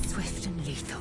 Swift and lethal.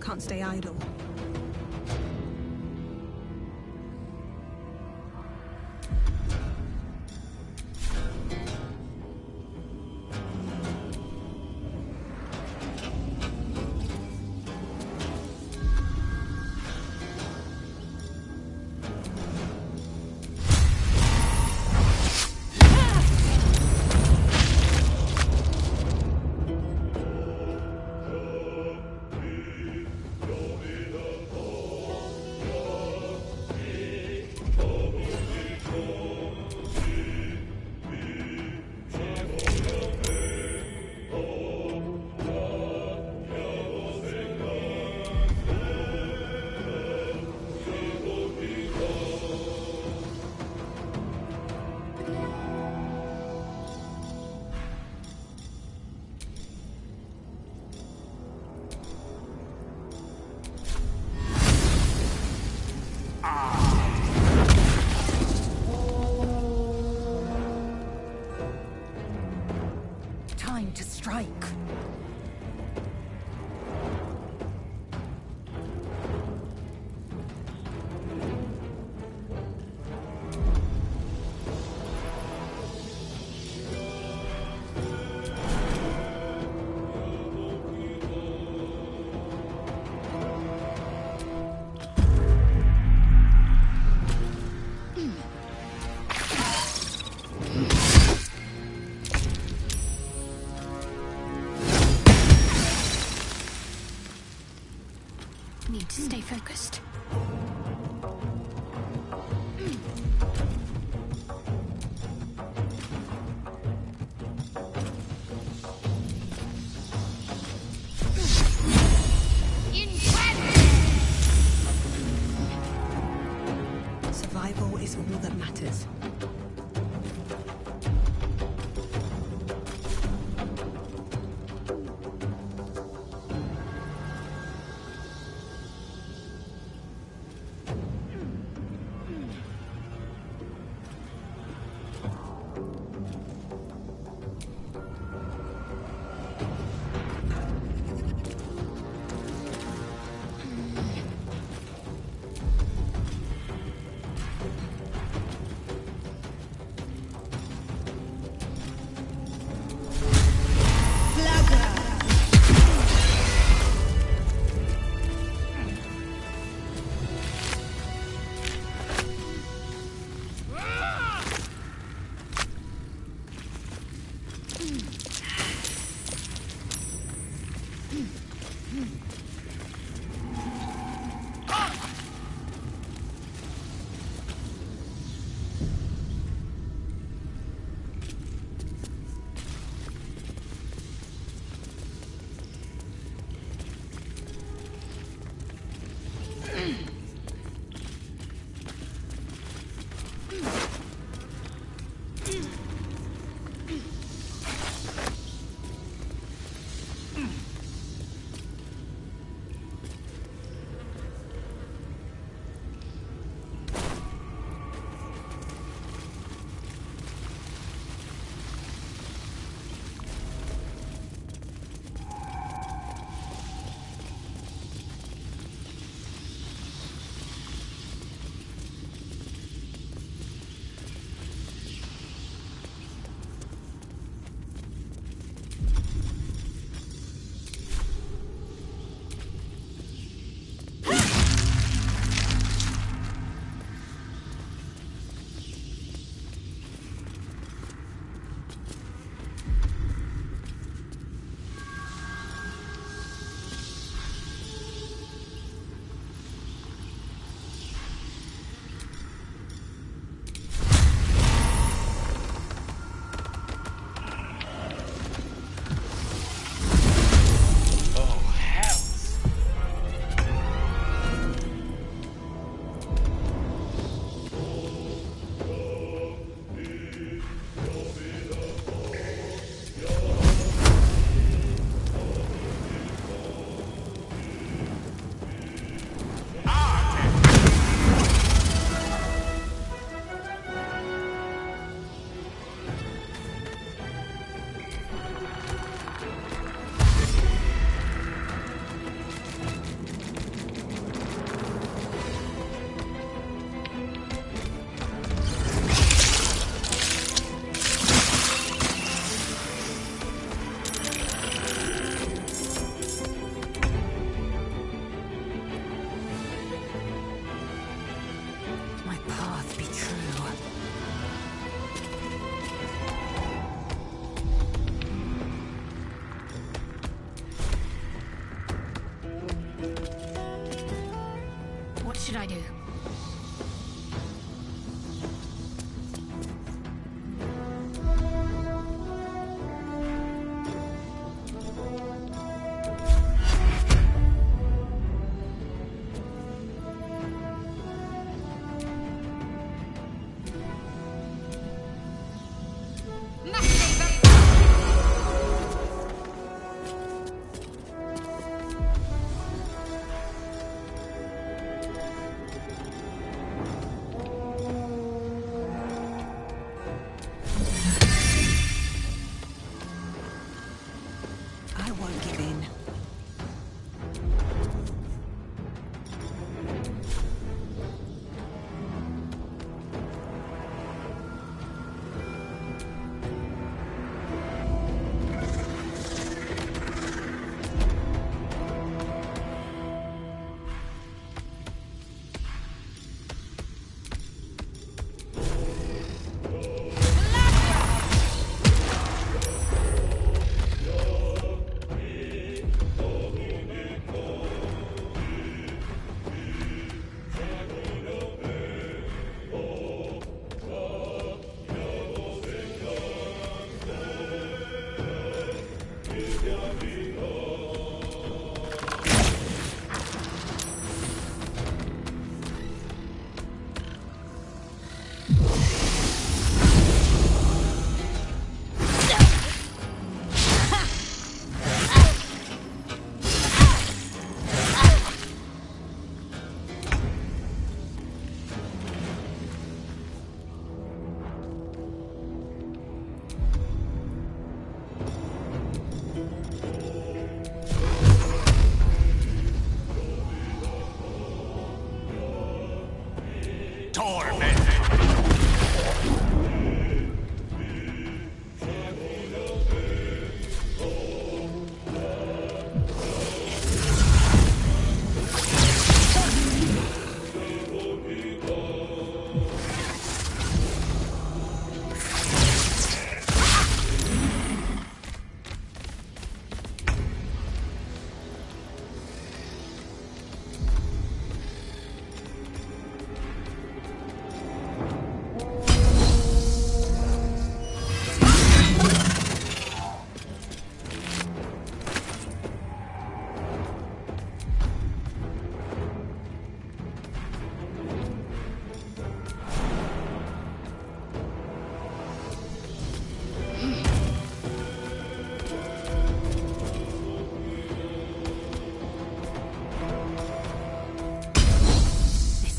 Can't stay idle. Need to stay focused. Survival is all that matters. What should I do?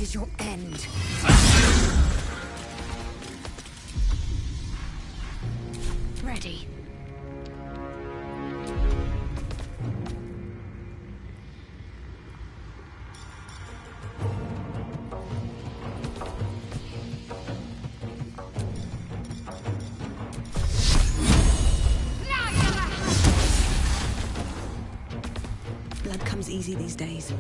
This is your end. Ready. Blood comes easy these days.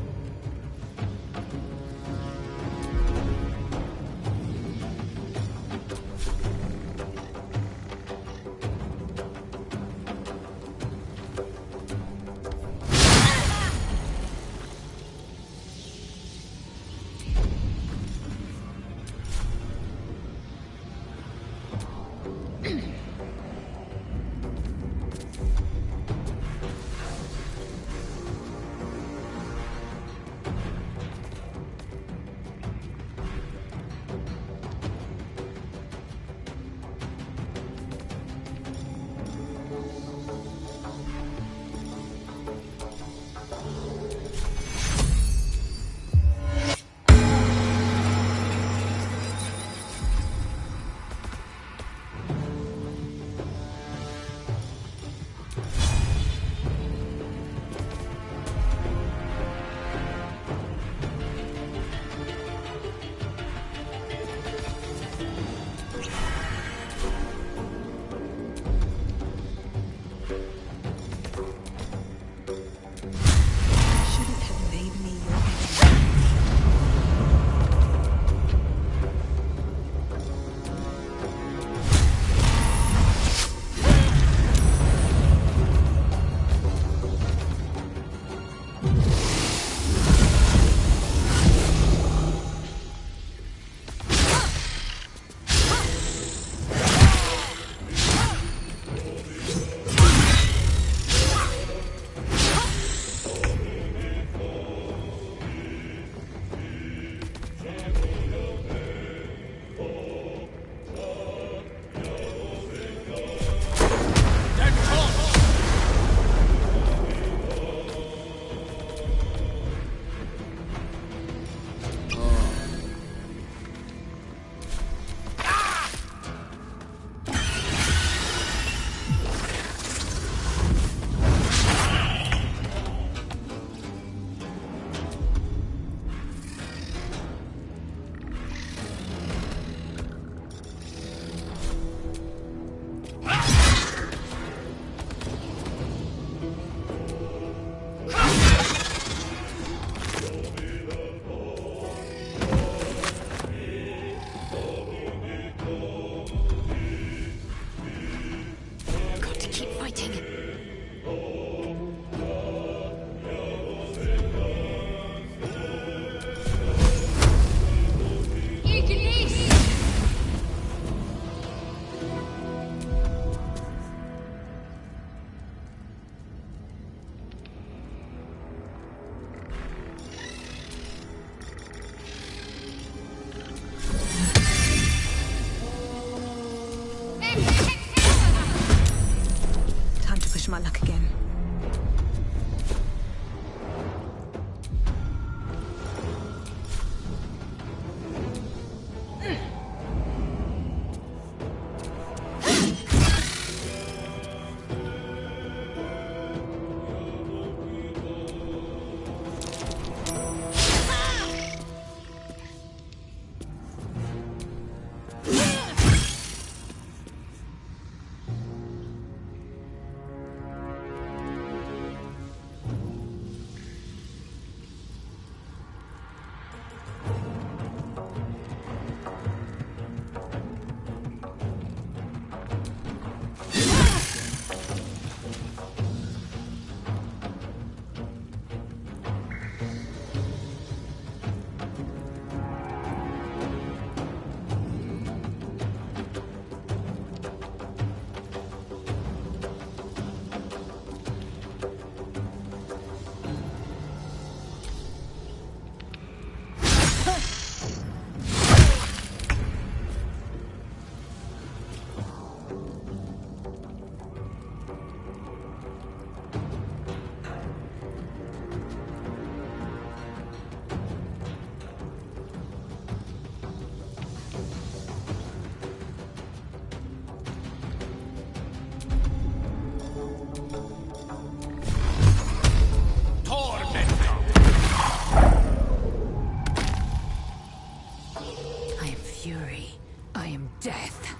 death.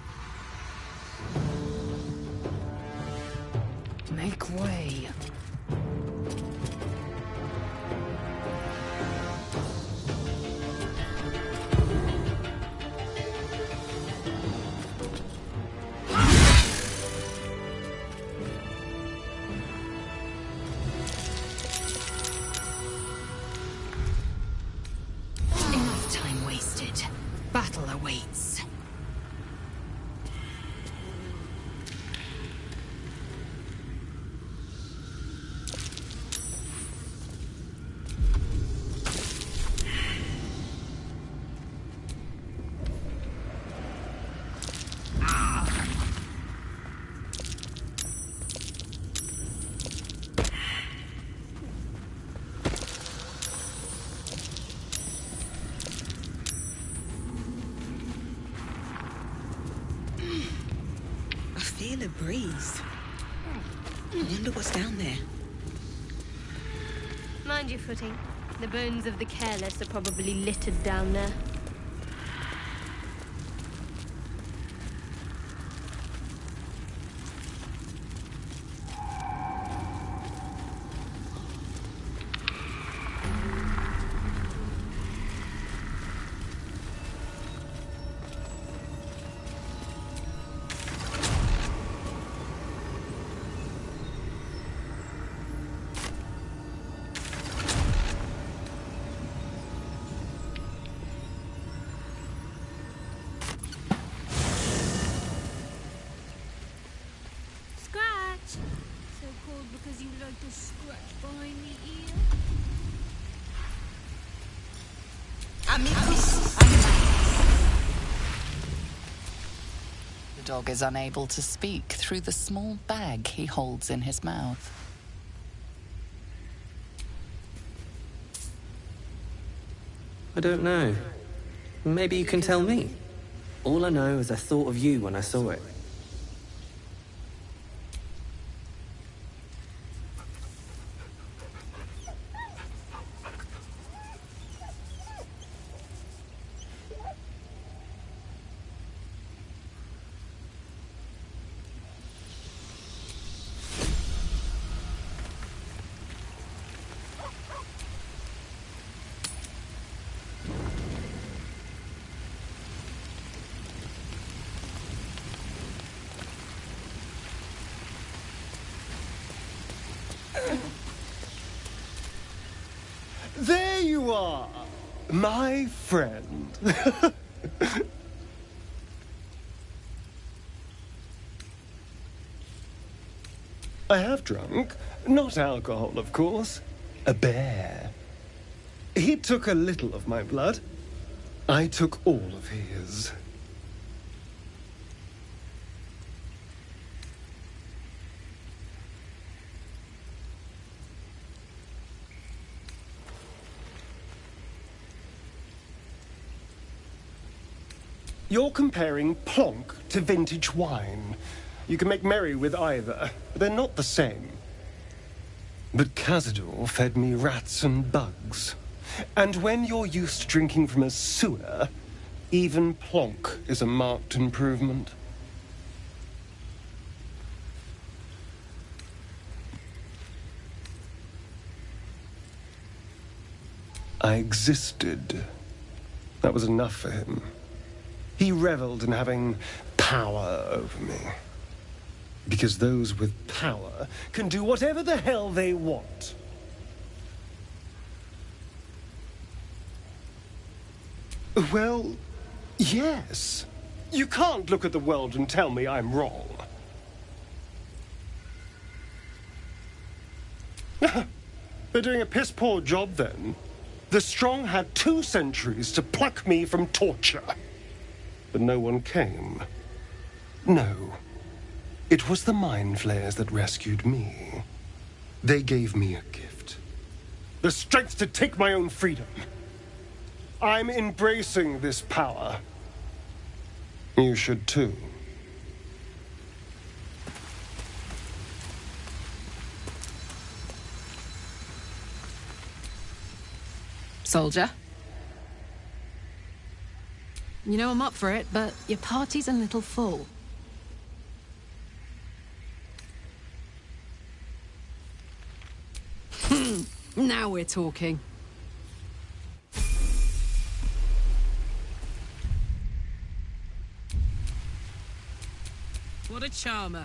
Make way. Enough time wasted. Battle awaits. I feel a breeze. I wonder what's down there. Mind your footing. The bones of the careless are probably littered down there. So called because you like to scratch behind the ear? The dog is unable to speak through the small bag he holds in his mouth. I don't know. Maybe you can tell me. All I know is I thought of you when I saw it. There you are, my friend. I have drunk. Not alcohol, of course. A bear. He took a little of my blood. I took all of his. You're comparing plonk to vintage wine. You can make merry with either, but they're not the same. But Cazador fed me rats and bugs. And when you're used to drinking from a sewer, even plonk is a marked improvement. I existed. That was enough for him. He reveled in having power over me. Because those with power can do whatever the hell they want. Well, yes. You can't look at the world and tell me I'm wrong. They're doing a piss-poor job then. The strong had 2 centuries to pluck me from torture. But no one came. No. It was the Mind Flayers that rescued me. They gave me a gift. The strength to take my own freedom. I'm embracing this power. You should too. Soldier? You know I'm up for it, but your party's a little full. Now we're talking. What a charmer.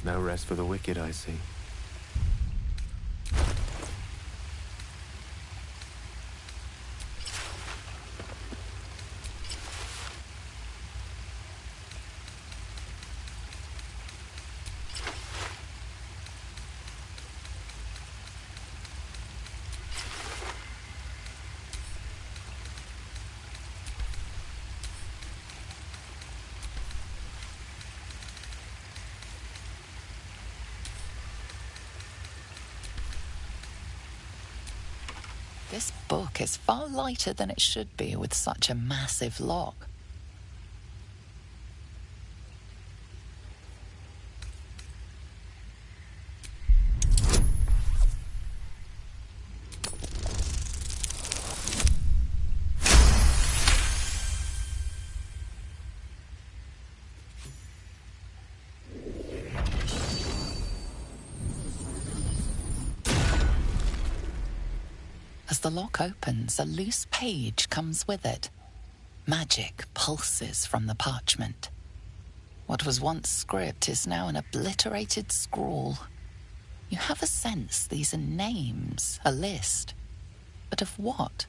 No rest for the wicked, I see. This book is far lighter than it should be with such a massive lock. As the lock opens, a loose page comes with it. Magic pulses from the parchment. What was once script is now an obliterated scrawl. You have a sense these are names, a list. But of what?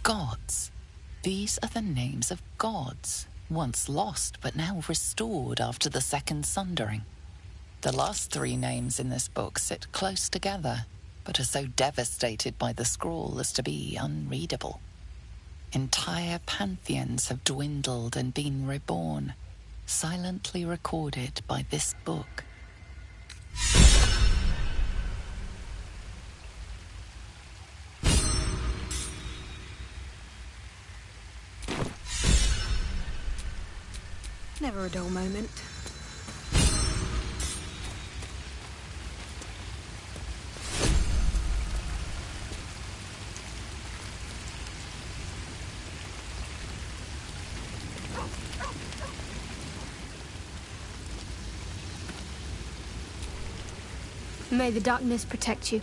Gods. These are the names of gods, once lost but now restored after the Second Sundering. The last three names in this book sit close together, but are so devastated by the scrawl as to be unreadable. Entire pantheons have dwindled and been reborn, silently recorded by this book. Never a dull moment. May the darkness protect you.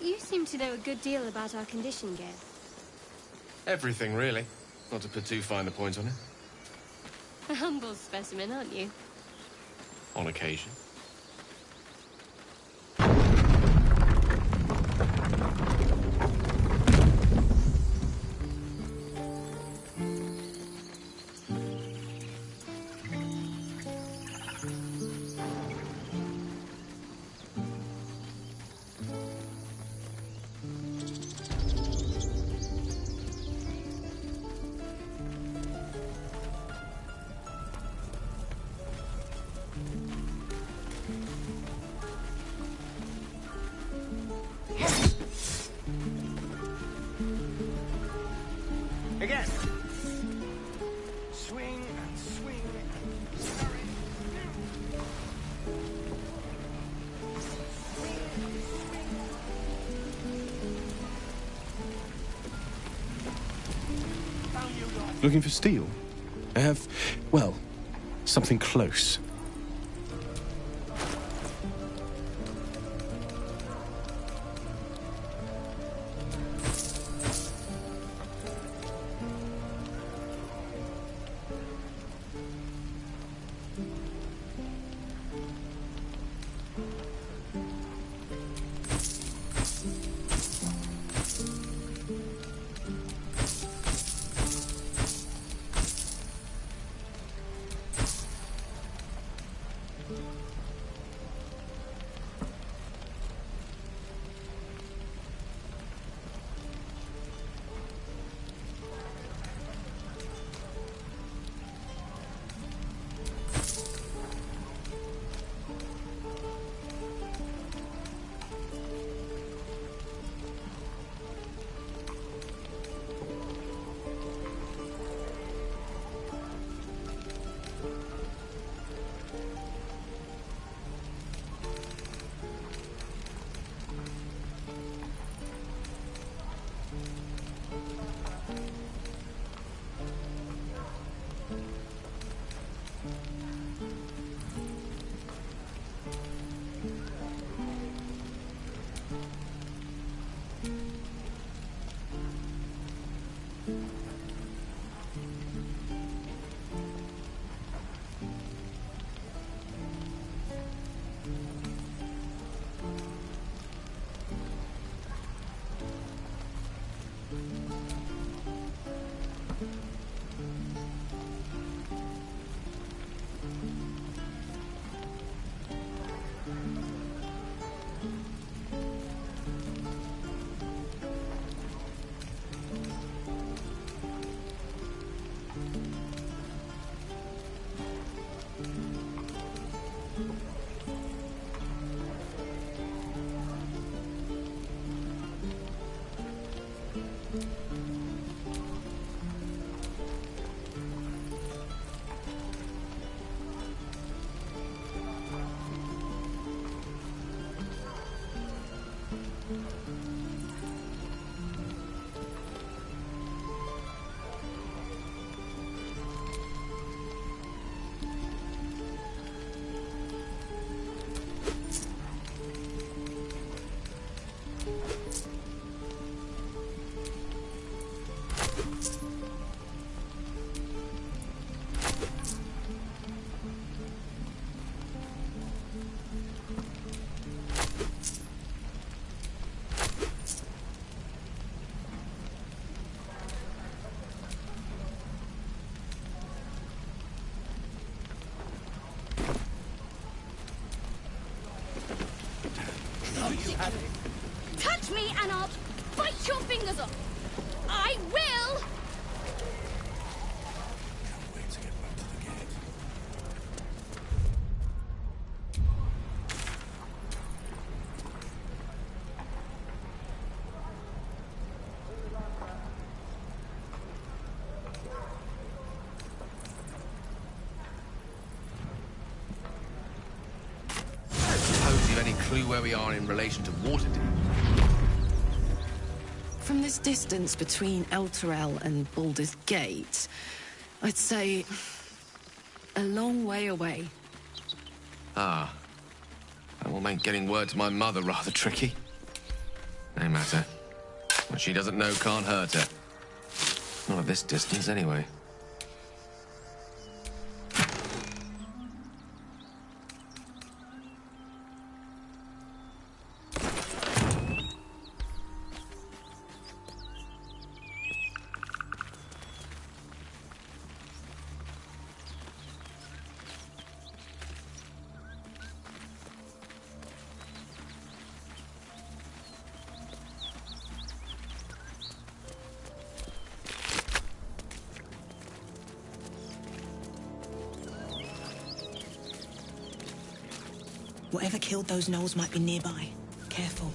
You seem to know a good deal about our condition, Gale. Everything, really. Not to put too fine a point on it. A humble specimen, aren't you? On occasion. Again. Swing and swing and scurry. Looking for steel? I have, well, something close. Touch me and I'll bite your fingers off. I will! Suppose you've any clue where we are in relation to Waterdeep? From this distance between El Terrell and Baldur's Gate, I'd say a long way away. Ah. That will make getting word to my mother rather tricky. No matter. What she doesn't know can't hurt her. Not at this distance, anyway. Whatever killed those gnolls might be nearby. Careful.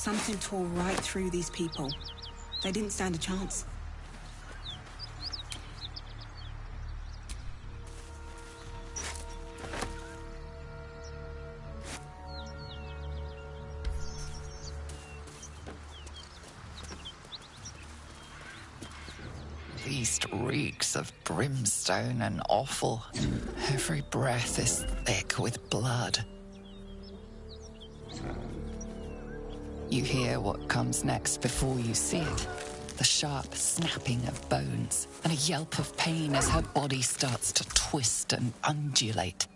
Something tore right through these people. They didn't stand a chance. The east reeks of brimstone and offal. Every breath is thick with blood. You hear what comes next before you see it. The sharp snapping of bones and a yelp of pain as her body starts to twist and undulate.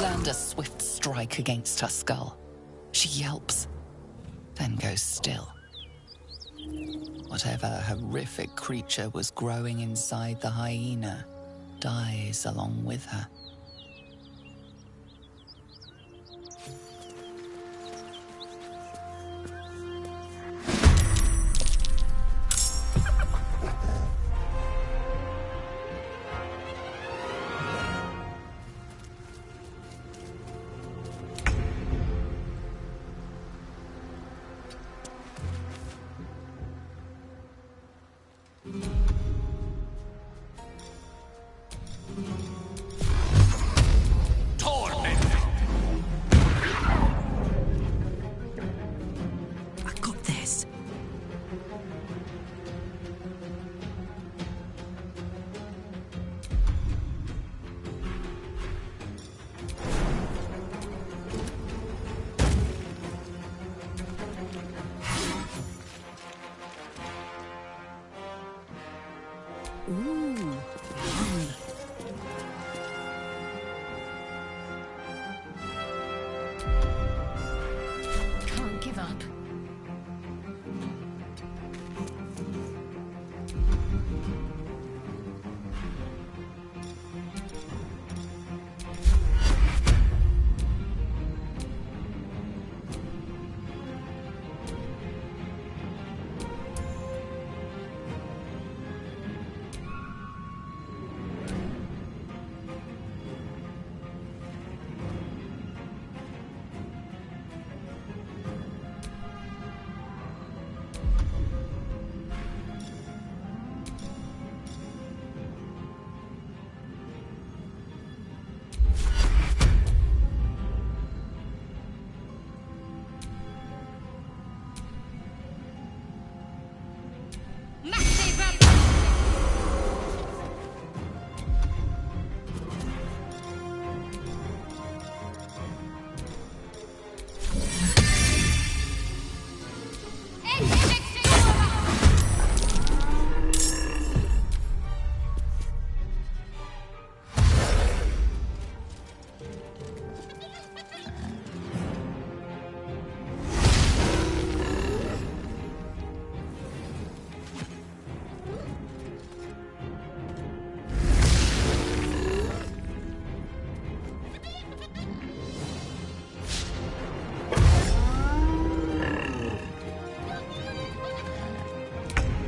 Land a swift strike against her skull. She yelps, then goes still. Whatever horrific creature was growing inside the hyena dies along with her. I got this. Ooh. Can't give up.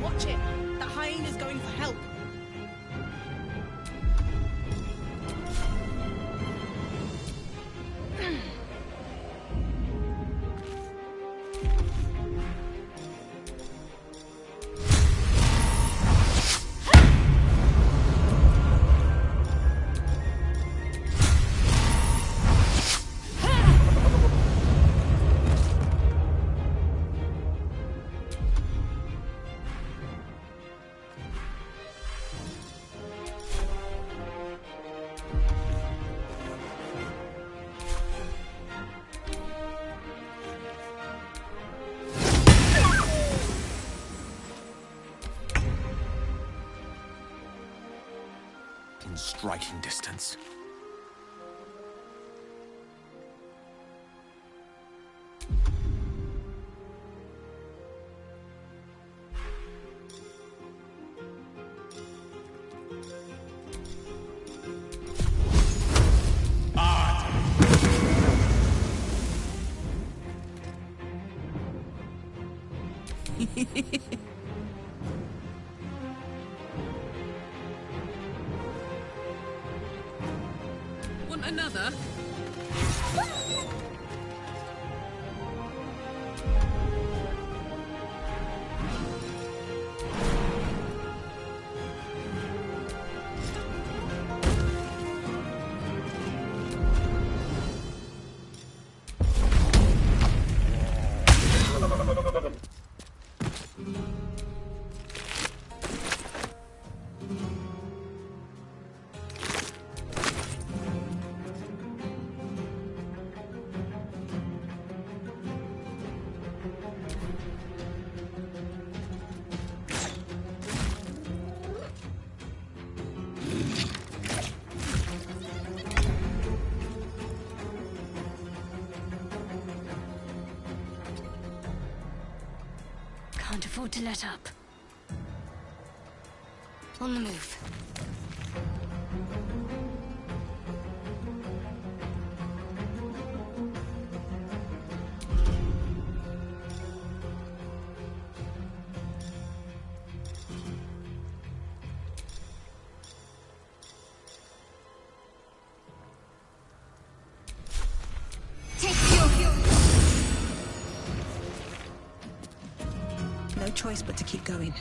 Watch it. That hyena's going for help. In striking distance. Want another? Can't afford to let up. On the move. Take fuel. No choice but to keep going.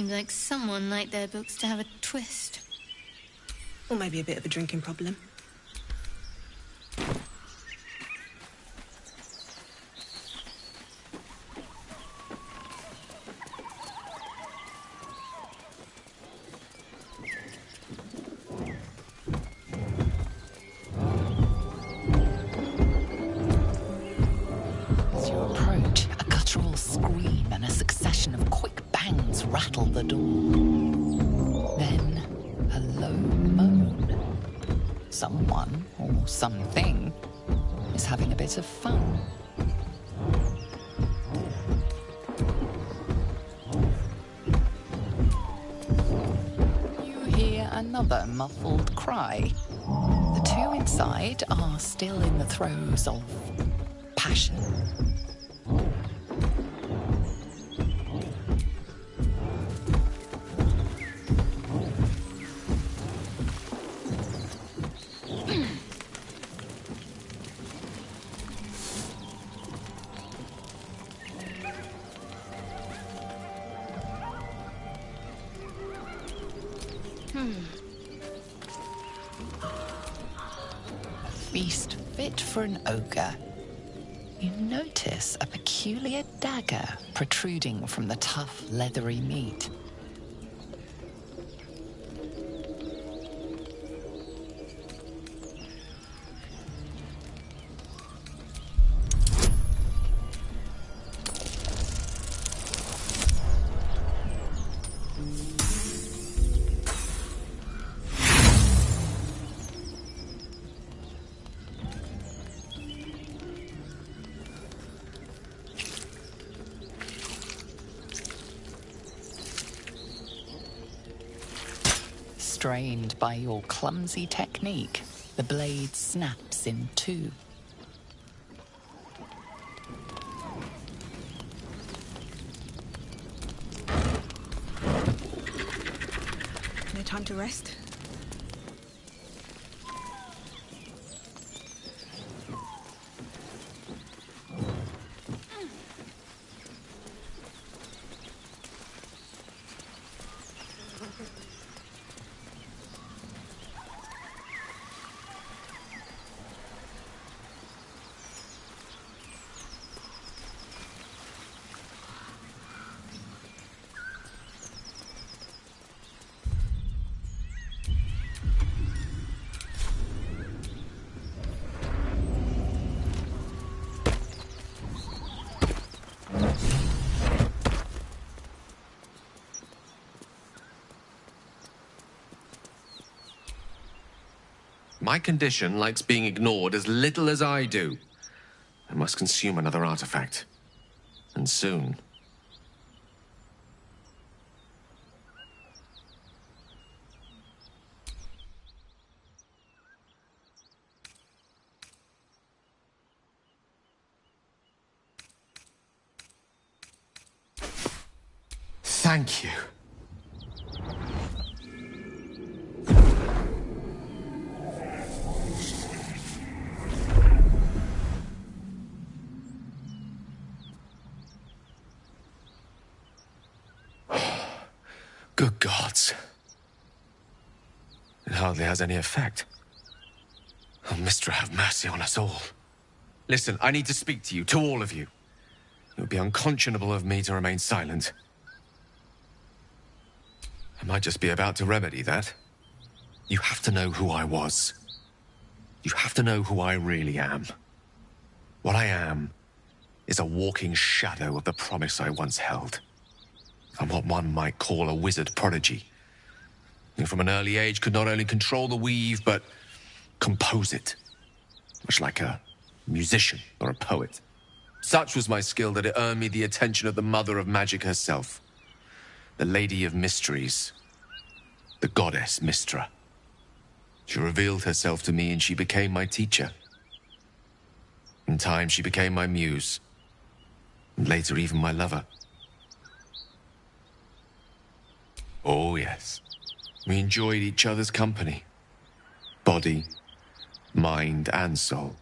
Seems like someone liked their books to have a twist. Or maybe a bit of a drinking problem. As you approach, a guttural scream and a succession of quick bangs rattle the door. Then, a low moan. Someone, or something, is having a bit of fun. You hear another muffled cry. The two inside are still in the throes of passion. A feast fit for an ogre. You notice a peculiar dagger protruding from the tough, leathery meat. Strained by your clumsy technique, the blade snaps in two. No time to rest? My condition likes being ignored as little as I do. I must consume another artifact. And soon. Thank you. Good gods. It hardly has any effect. Oh, Mistra, have mercy on us all. Listen, I need to speak to you, to all of you. It would be unconscionable of me to remain silent. I might just be about to remedy that. You have to know who I was. You have to know who I really am. What I am is a walking shadow of the promise I once held. I'm what one might call a wizard prodigy. Who from an early age could not only control the weave, but compose it. Much like a musician or a poet. Such was my skill that it earned me the attention of the mother of magic herself. The Lady of Mysteries. The goddess Mistra. She revealed herself to me and she became my teacher. In time, she became my muse. And later, even my lover. Oh, yes. We enjoyed each other's company. Body, mind, and soul.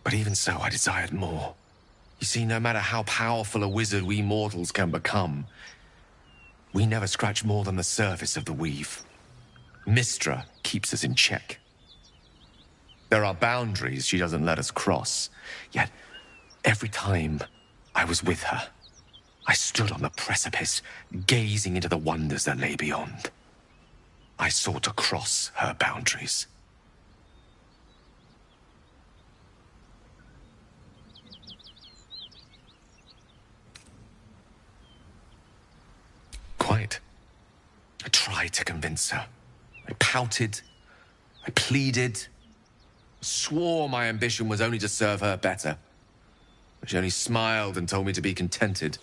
But even so, I desired more. You see, no matter how powerful a wizard we mortals can become, We never scratch more than the surface of the weave. Mystra keeps us in check. There are boundaries she doesn't let us cross. Yet, every time I was with her, I stood on the precipice, gazing into the wonders that lay beyond. I sought to cross her boundaries. Quite. I tried to convince her. I pouted. I pleaded. Swore my ambition was only to serve her better. But she only smiled and told me to be contented.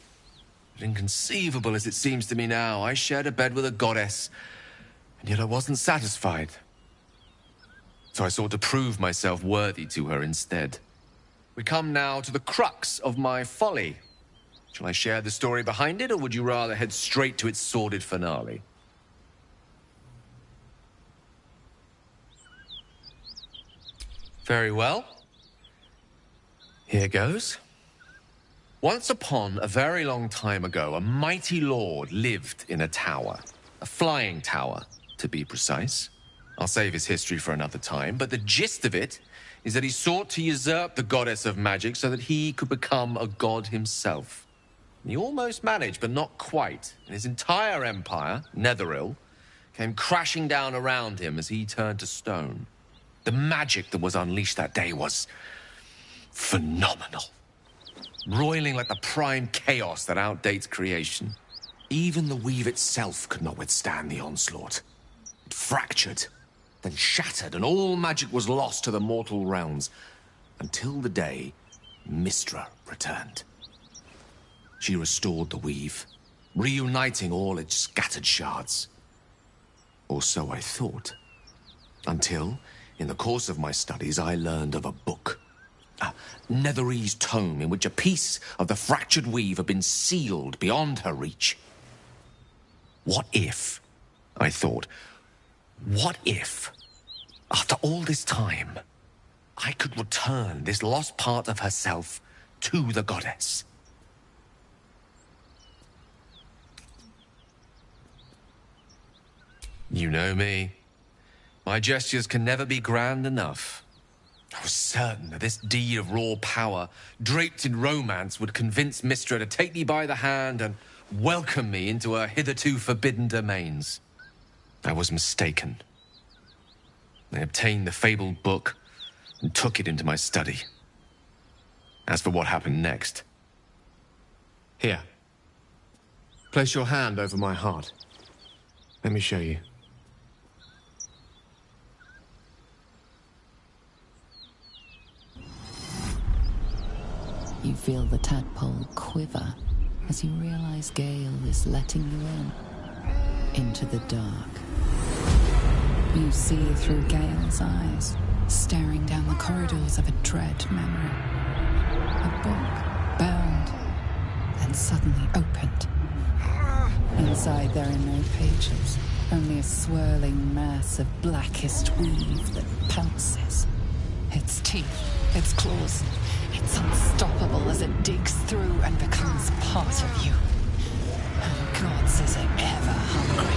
But inconceivable as it seems to me now, I shared a bed with a goddess, and yet I wasn't satisfied. So I sought to prove myself worthy to her instead. We come now to the crux of my folly. Shall I share the story behind it, or would you rather head straight to its sordid finale? Very well. Here goes. Once upon a very long time ago, a mighty lord lived in a tower. A flying tower, to be precise. I'll save his history for another time, but the gist of it is that he sought to usurp the goddess of magic so that he could become a god himself. He almost managed, but not quite. And his entire empire, Netheril, came crashing down around him as he turned to stone. The magic that was unleashed that day was phenomenal. Roiling like the prime chaos that outdates creation. Even the weave itself could not withstand the onslaught. It fractured, then shattered, and all magic was lost to the mortal realms. Until the day Mystra returned. She restored the weave, reuniting all its scattered shards. Or so I thought. Until, in the course of my studies, I learned of a book. A Netherese tome in which a piece of the fractured weave had been sealed beyond her reach. What if, I thought, what if, after all this time, I could return this lost part of herself to the goddess? You know me. My gestures can never be grand enough. I was certain that this deed of raw power, draped in romance, would convince Mystra to take me by the hand and welcome me into her hitherto forbidden domains. I was mistaken. I obtained the fabled book and took it into my study. As for what happened next... Here. Place your hand over my heart. Let me show you. You feel the tadpole quiver as you realize Gale is letting you into the dark. You see through Gale's eyes, staring down the corridors of a dread memory. A book, bound, then suddenly opened. Inside there are no pages, only a swirling mass of blackest weave that pounces. Its teeth, its claws, it's unstoppable as it digs through and becomes part of you. And gods, is it ever hungry.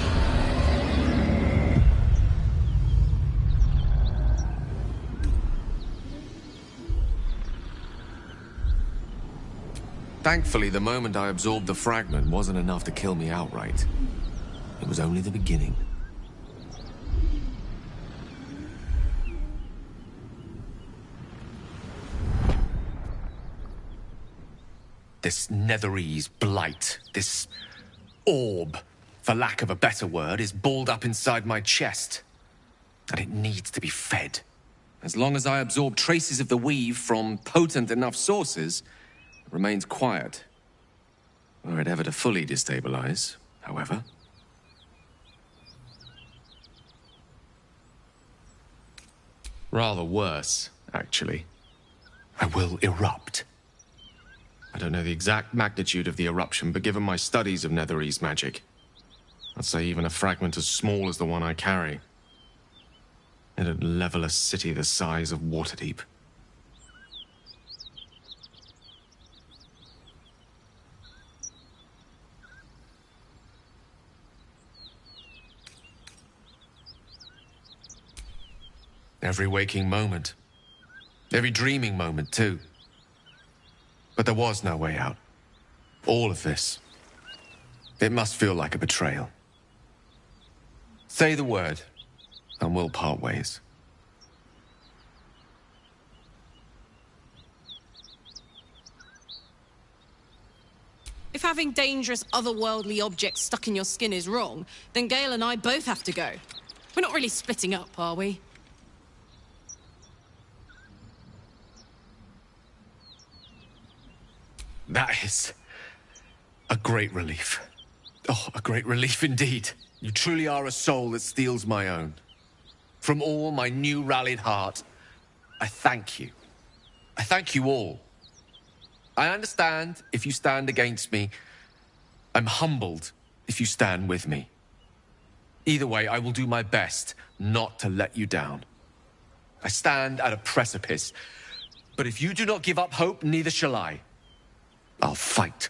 Thankfully, the moment I absorbed the fragment wasn't enough to kill me outright. It was only the beginning. This Netherese blight, this orb, for lack of a better word, is balled up inside my chest. And it needs to be fed. As long as I absorb traces of the weave from potent enough sources, it remains quiet. Were it ever to fully destabilize, however. Rather worse, actually. I will erupt. I don't know the exact magnitude of the eruption, but given my studies of Netherese magic, I'd say even a fragment as small as the one I carry, it'd level a city the size of Waterdeep. Every waking moment. Every dreaming moment, too. But there was no way out. All of this. It must feel like a betrayal. Say the word, and we'll part ways. If having dangerous otherworldly objects stuck in your skin is wrong, then Gale and I both have to go. We're not really splitting up, are we? That is a great relief. Oh, a great relief indeed. You truly are a soul that steals my own. From all my new rallied heart, I thank you. I thank you all. I understand if you stand against me. I'm humbled if you stand with me. Either way, I will do my best not to let you down. I stand at a precipice, but if you do not give up hope, neither shall I. I'll fight.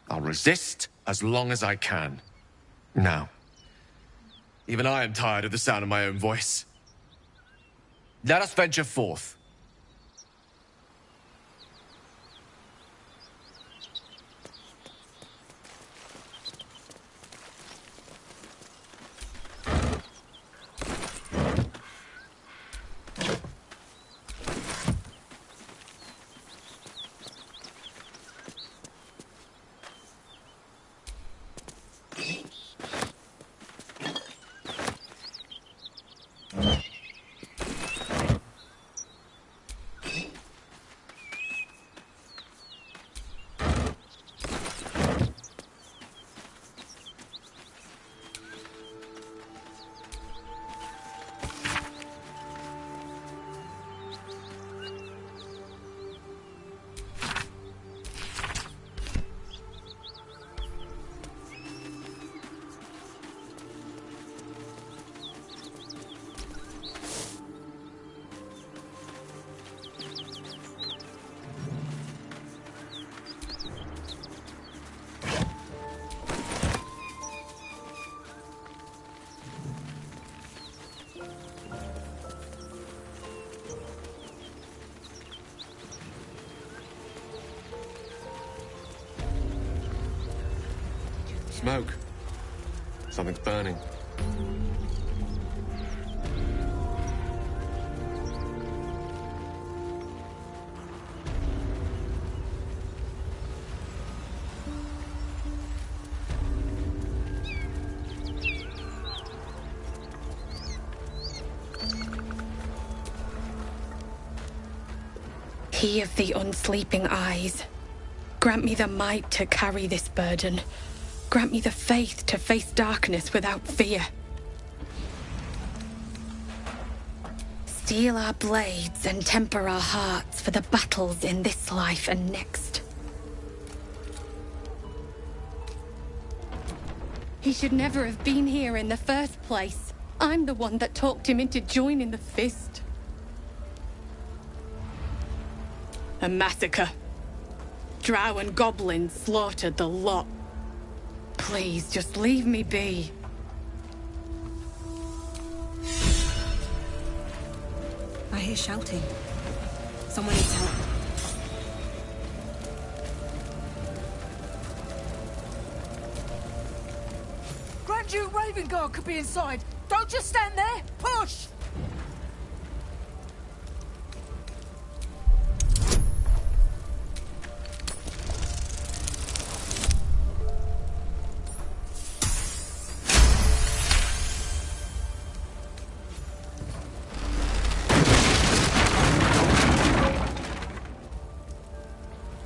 I'll resist as long as I can. Now, even I am tired of the sound of my own voice. Let us venture forth. Smoke. Something's burning. He of the unsleeping eyes, grant me the might to carry this burden. Grant me the faith to face darkness without fear. Steel our blades and temper our hearts for the battles in this life and next. He should never have been here in the first place. I'm the one that talked him into joining the Fist. A massacre. Drow and goblins slaughtered the lot. Please, just leave me be. I hear shouting. Someone needs help. Grand Duke Ravengard could be inside. Don't just stand there. Push!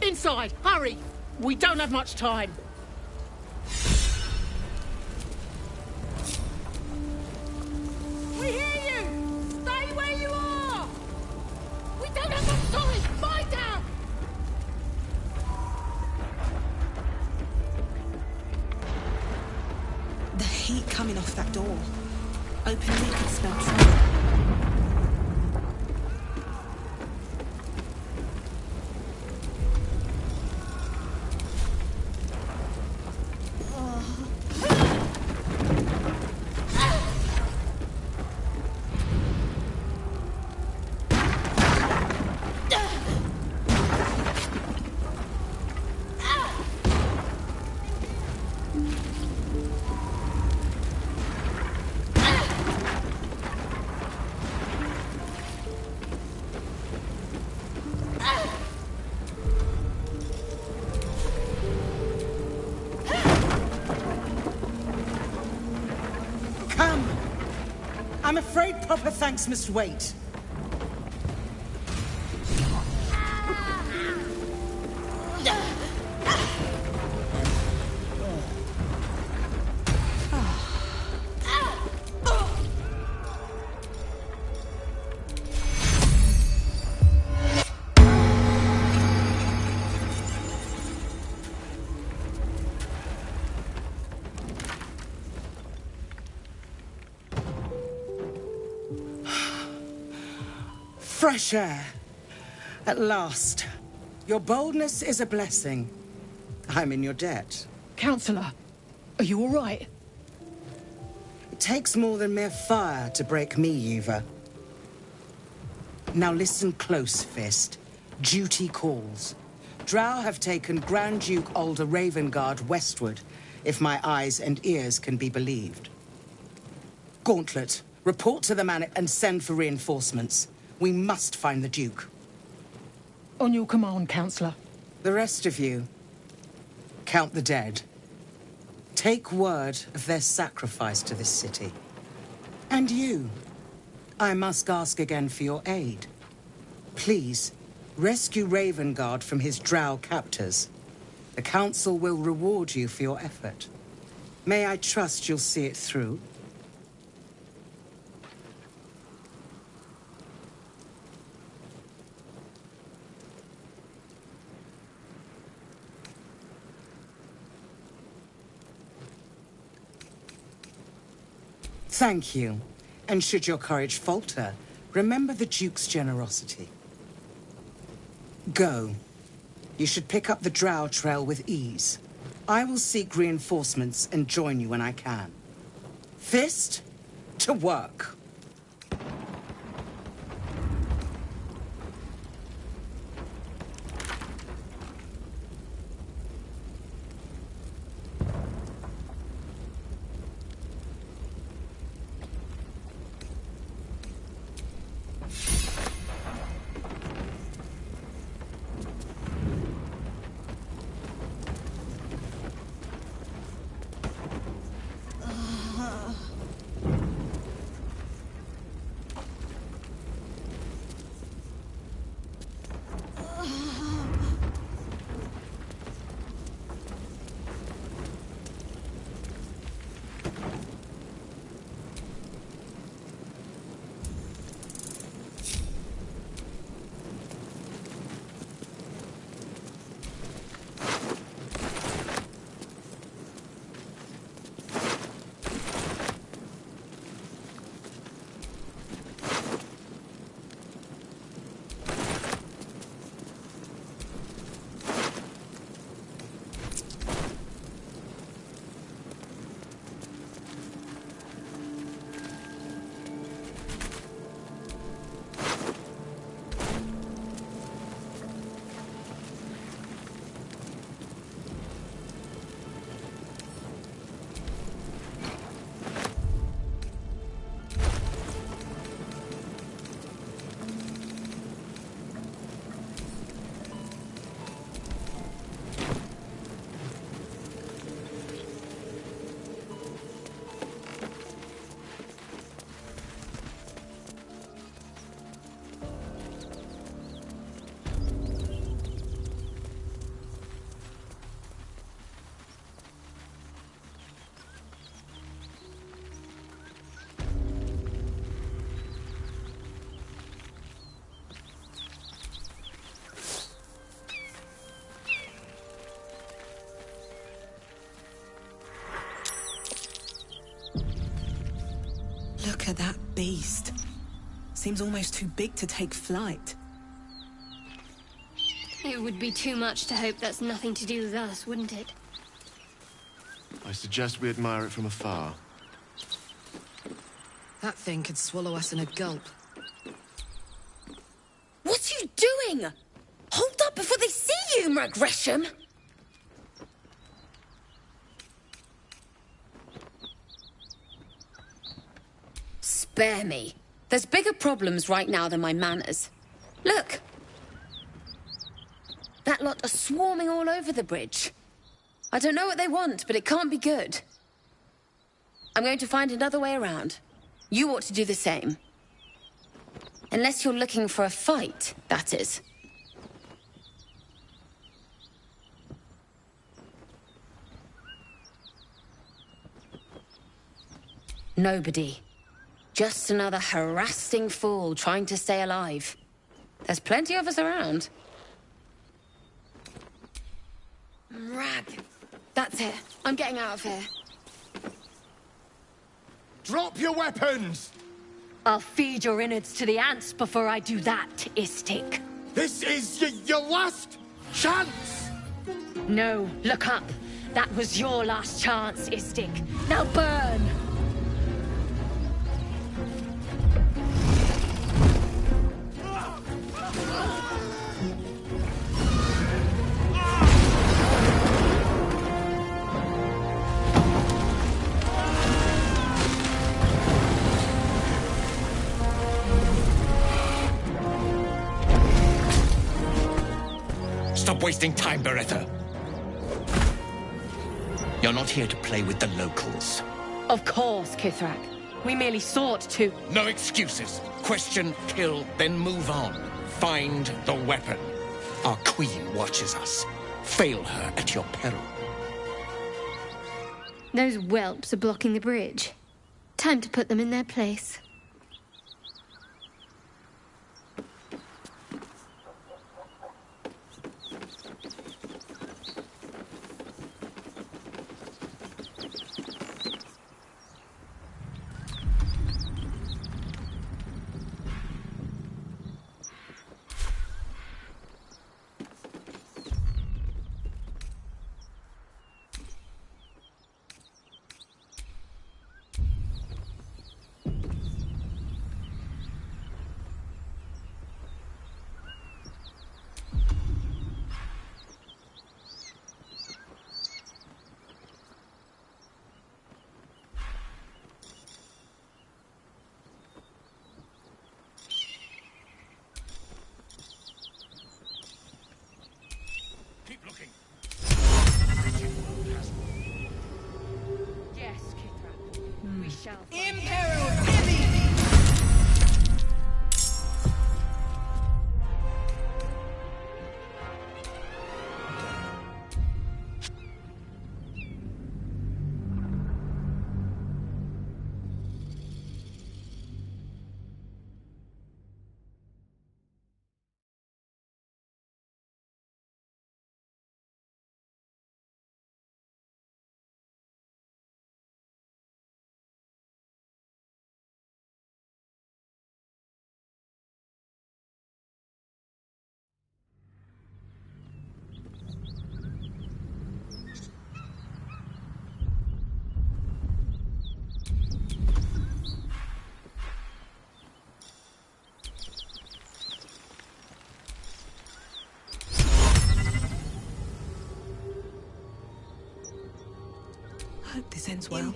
Inside, hurry! We don't have much time. We hear you! Stay where you are! We don't have much time! Fight down! The heat coming off that door. Openly could smell trouble. Come. I'm afraid proper thanks must wait. Fresh air. At last. Your boldness is a blessing. I'm in your debt. Counselor, are you all right? It takes more than mere fire to break me, Yuva. Now listen close, Fist. Duty calls. Drow have taken Grand Duke Alder Ravengard westward, if my eyes and ears can be believed. Gauntlet, report to the man and send for reinforcements. We must find the Duke. On your command, Counselor. The rest of you, count the dead. Take word of their sacrifice to this city. And you, I must ask again for your aid. Please, rescue Ravengard from his drow captors. The Council will reward you for your effort. May I trust you'll see it through? Thank you. And should your courage falter, remember the Duke's generosity. Go. You should pick up the Drow trail with ease. I will seek reinforcements and join you when I can. Fist, to work. Look at that beast. Seems almost too big to take flight. It would be too much to hope that's nothing to do with us, wouldn't it? I suggest we admire it from afar. That thing could swallow us in a gulp. What are you doing? Hold up before they see you, Murg Gresham! Spare me. There's bigger problems right now than my manners. Look. That lot are swarming all over the bridge. I don't know what they want, but it can't be good. I'm going to find another way around. You ought to do the same. Unless you're looking for a fight, that is. Nobody. Just another harassing fool trying to stay alive. There's plenty of us around. Rag. That's it. I'm getting out of here. Drop your weapons! I'll feed your innards to the ants before I do that, Istik. This is your last chance! No, look up. That was your last chance, Istik. Now burn! Stop wasting time, Beretta. You're not here to play with the locals. Of course, Kithrak. We merely sought to... No excuses. Question, kill, then move on. Find the weapon. Our queen watches us. Fail her at your peril. Those whelps are blocking the bridge. Time to put them in their place. Yes, Kithrak. We shall... Imperial heavy! Hope this ends well.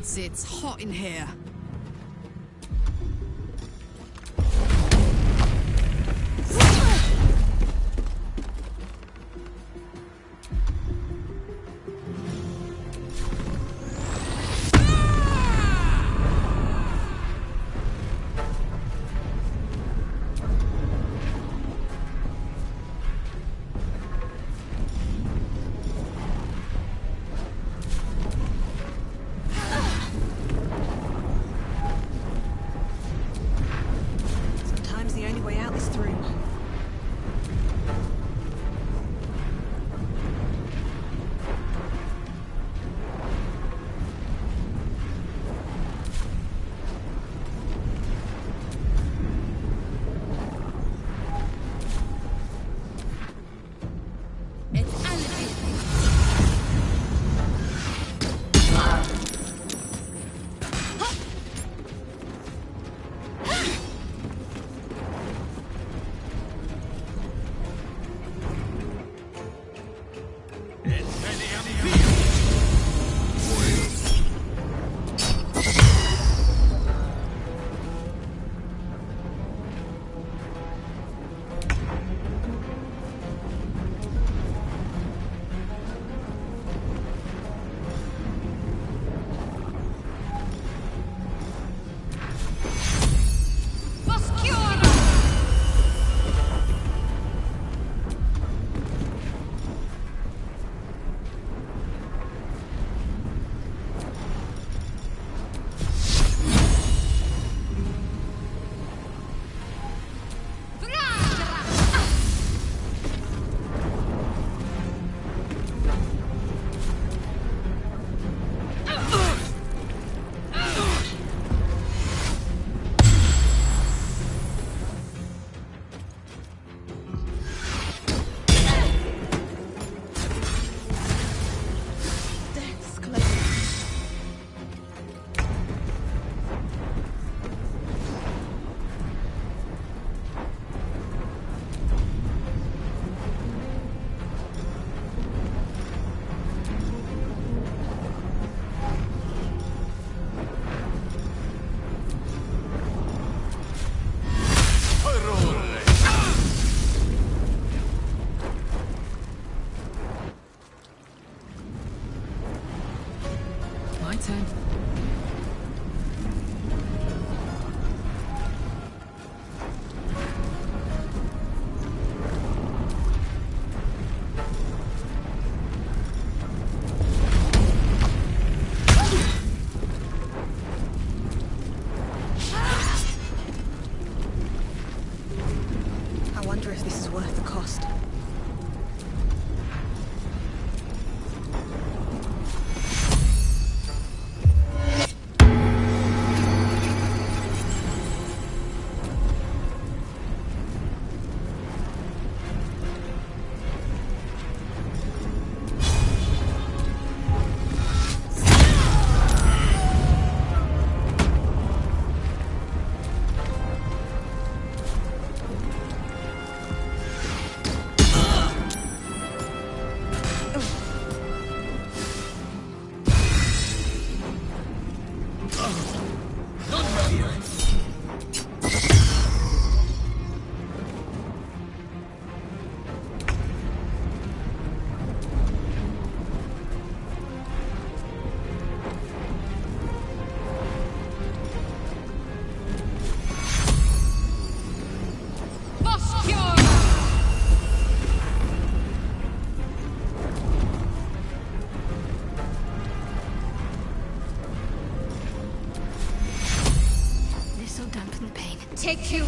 Gods, it's hot in here. Take you.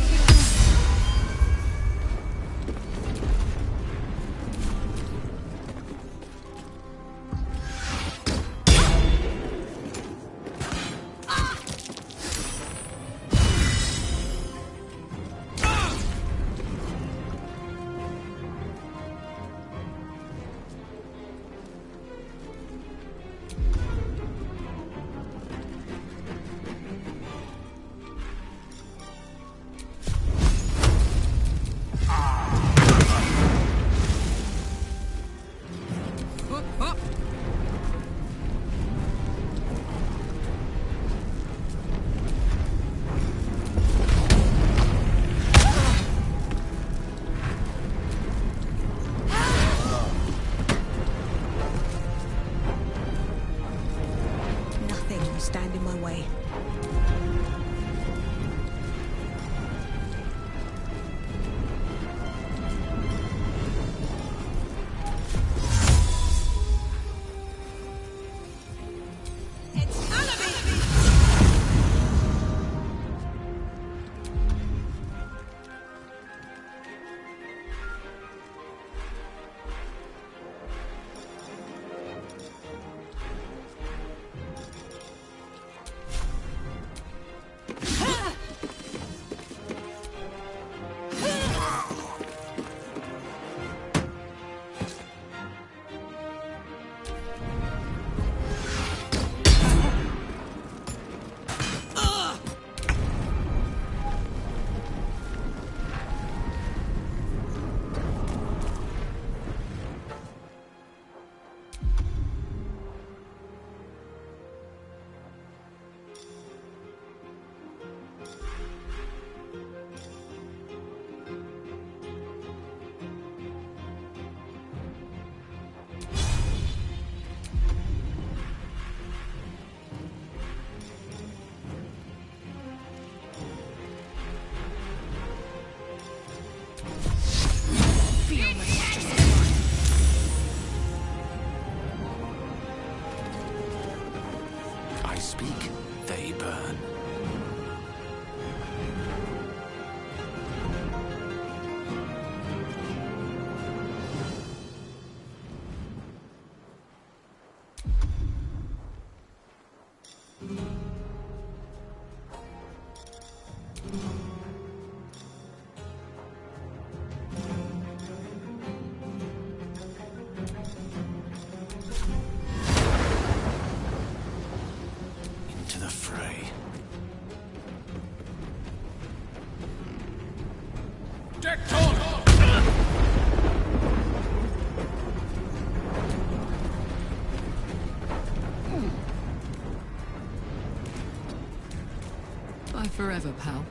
forever, pal.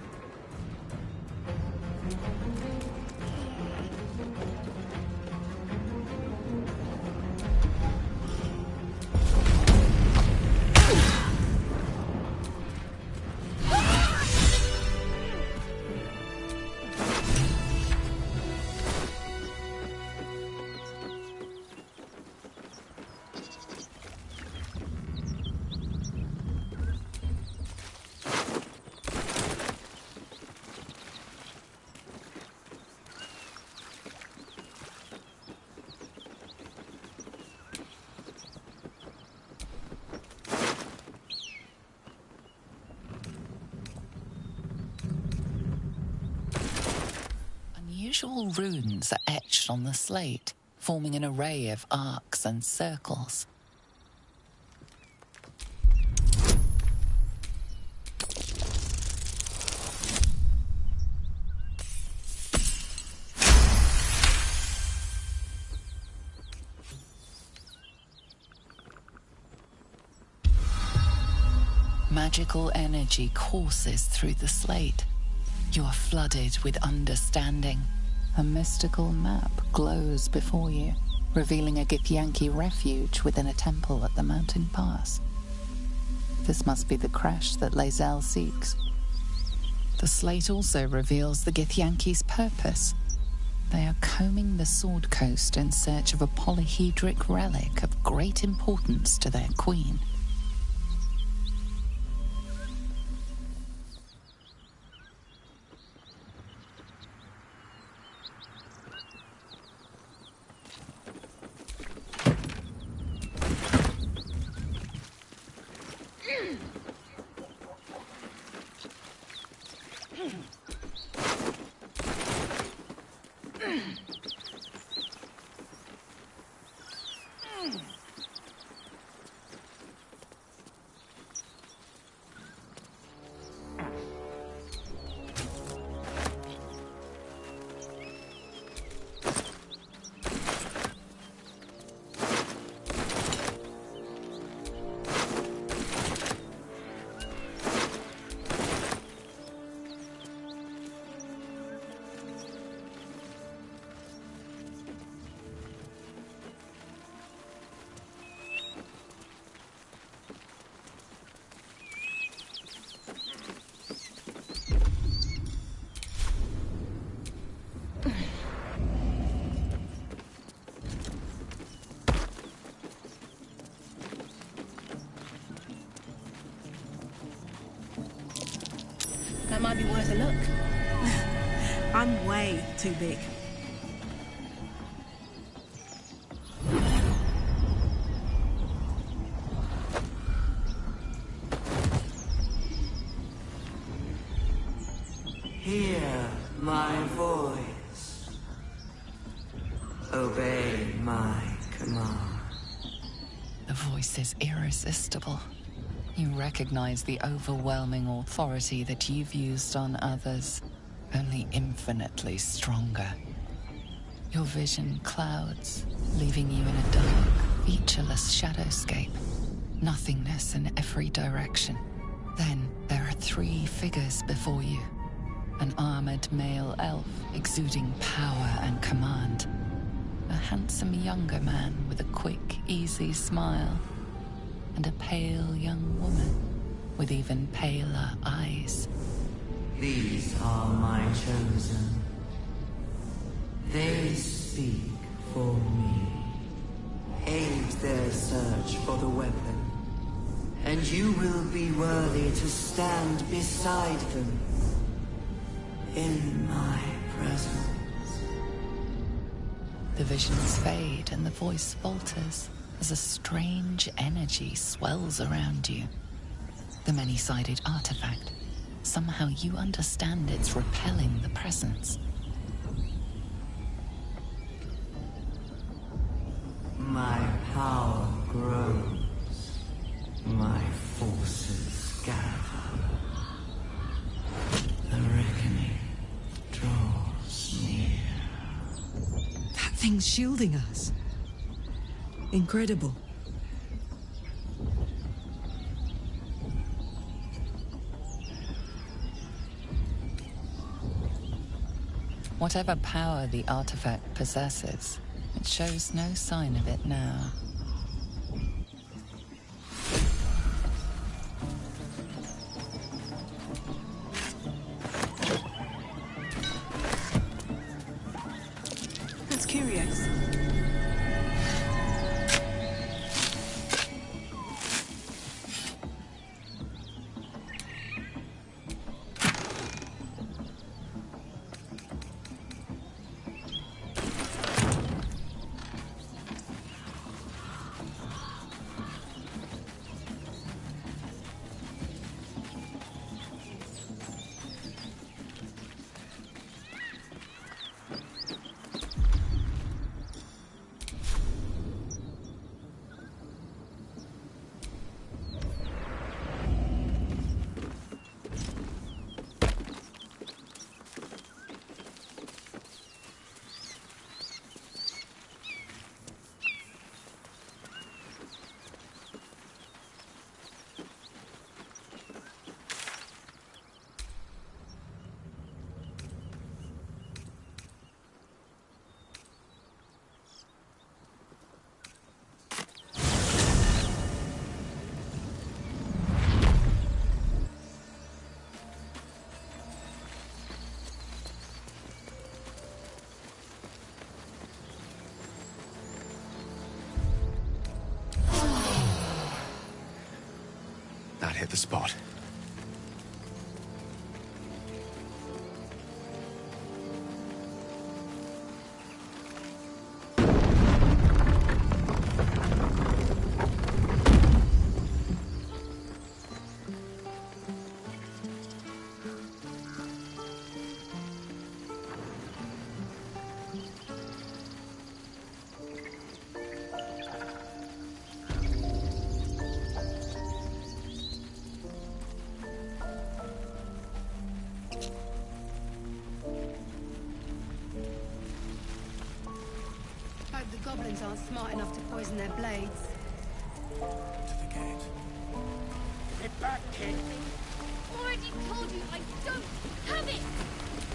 Unusual runes are etched on the slate, forming an array of arcs and circles. Magical energy courses through the slate. You are flooded with understanding. A mystical map glows before you, revealing a Githyanki refuge within a temple at the mountain pass. This must be the crash that Lae'zel seeks. The slate also reveals the Githyanki's purpose. They are combing the Sword Coast in search of a polyhedric relic of great importance to their queen. That might be worth a look. I'm way too big. Hear my voice. Obey my command. The voice is irresistible. You recognize the overwhelming authority that you've used on others, only infinitely stronger. Your vision clouds, leaving you in a dark, featureless shadowscape. Nothingness in every direction. Then there are three figures before you. An armored male elf exuding power and command. A handsome younger man with a quick, easy smile. And a pale young woman with even paler eyes. These are my chosen. They speak for me. Aid their search for the weapon, and you will be worthy to stand beside them in my presence. The visions fade and the voice falters as a strange energy swells around you. The many-sided artifact. Somehow you understand it's repelling the presence. My power grows. My forces gather. The reckoning draws near. That thing's shielding us. Incredible. Whatever power the artifact possesses, it shows no sign of it now. That's curious. That hit the spot. Hope the goblins aren't smart enough to poison their blades. To the gate. Get back, kid. Already told you I don't have it.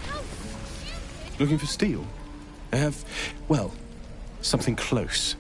How stupid! Looking for steel? I have, well, something close.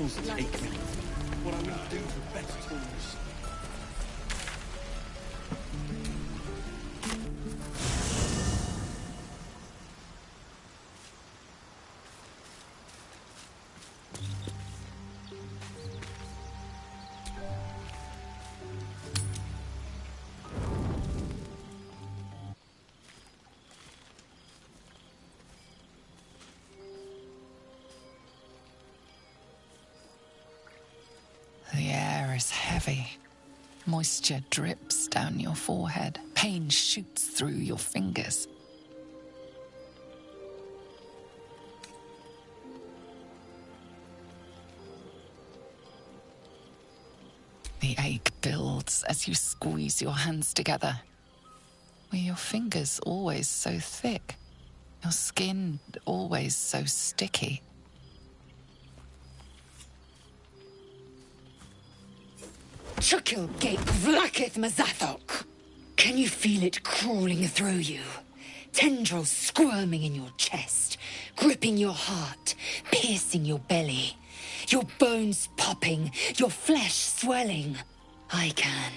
spells take me. What I'm gonna do with better tools. The air is heavy. Moisture drips down your forehead. Pain shoots through your fingers. The ache builds as you squeeze your hands together. Were your fingers always so thick? Your skin always so sticky? Chukil Gate Vlakith Mazathok. Can you feel it crawling through you? Tendrils squirming in your chest, gripping your heart, piercing your belly. Your bones popping, your flesh swelling. I can.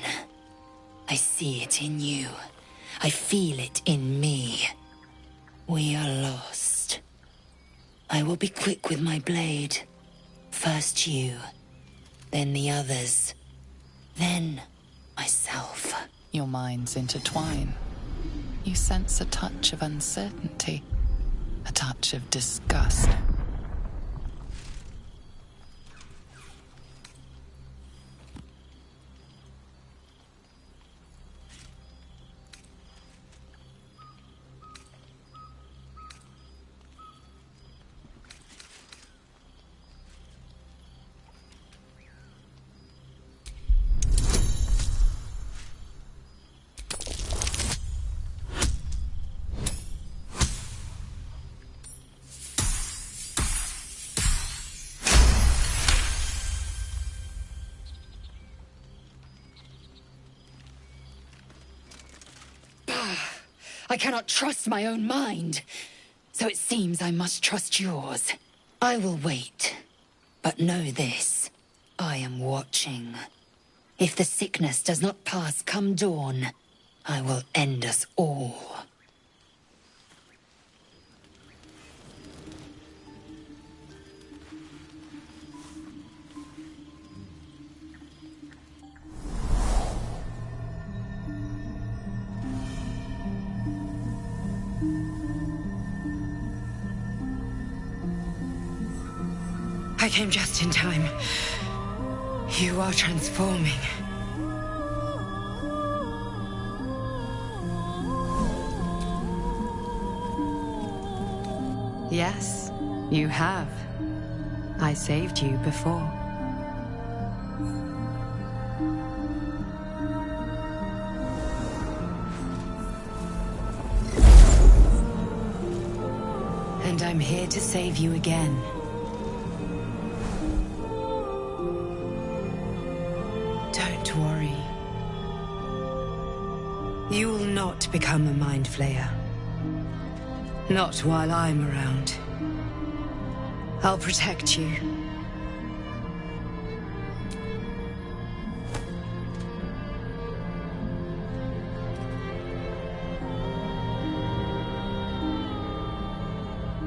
I see it in you. I feel it in me. We are lost. I will be quick with my blade. First you, then the others. Then, myself. Your minds intertwine. You sense a touch of uncertainty, a touch of disgust. I cannot trust my own mind. So it seems I must trust yours. I will wait. But know this. I am watching. If the sickness does not pass come dawn, I will end us all. I came just in time. You are transforming. Yes, you have. I saved you before. And I'm here to save you again. Don't worry. You will not become a Mind Flayer. Not while I'm around. I'll protect you.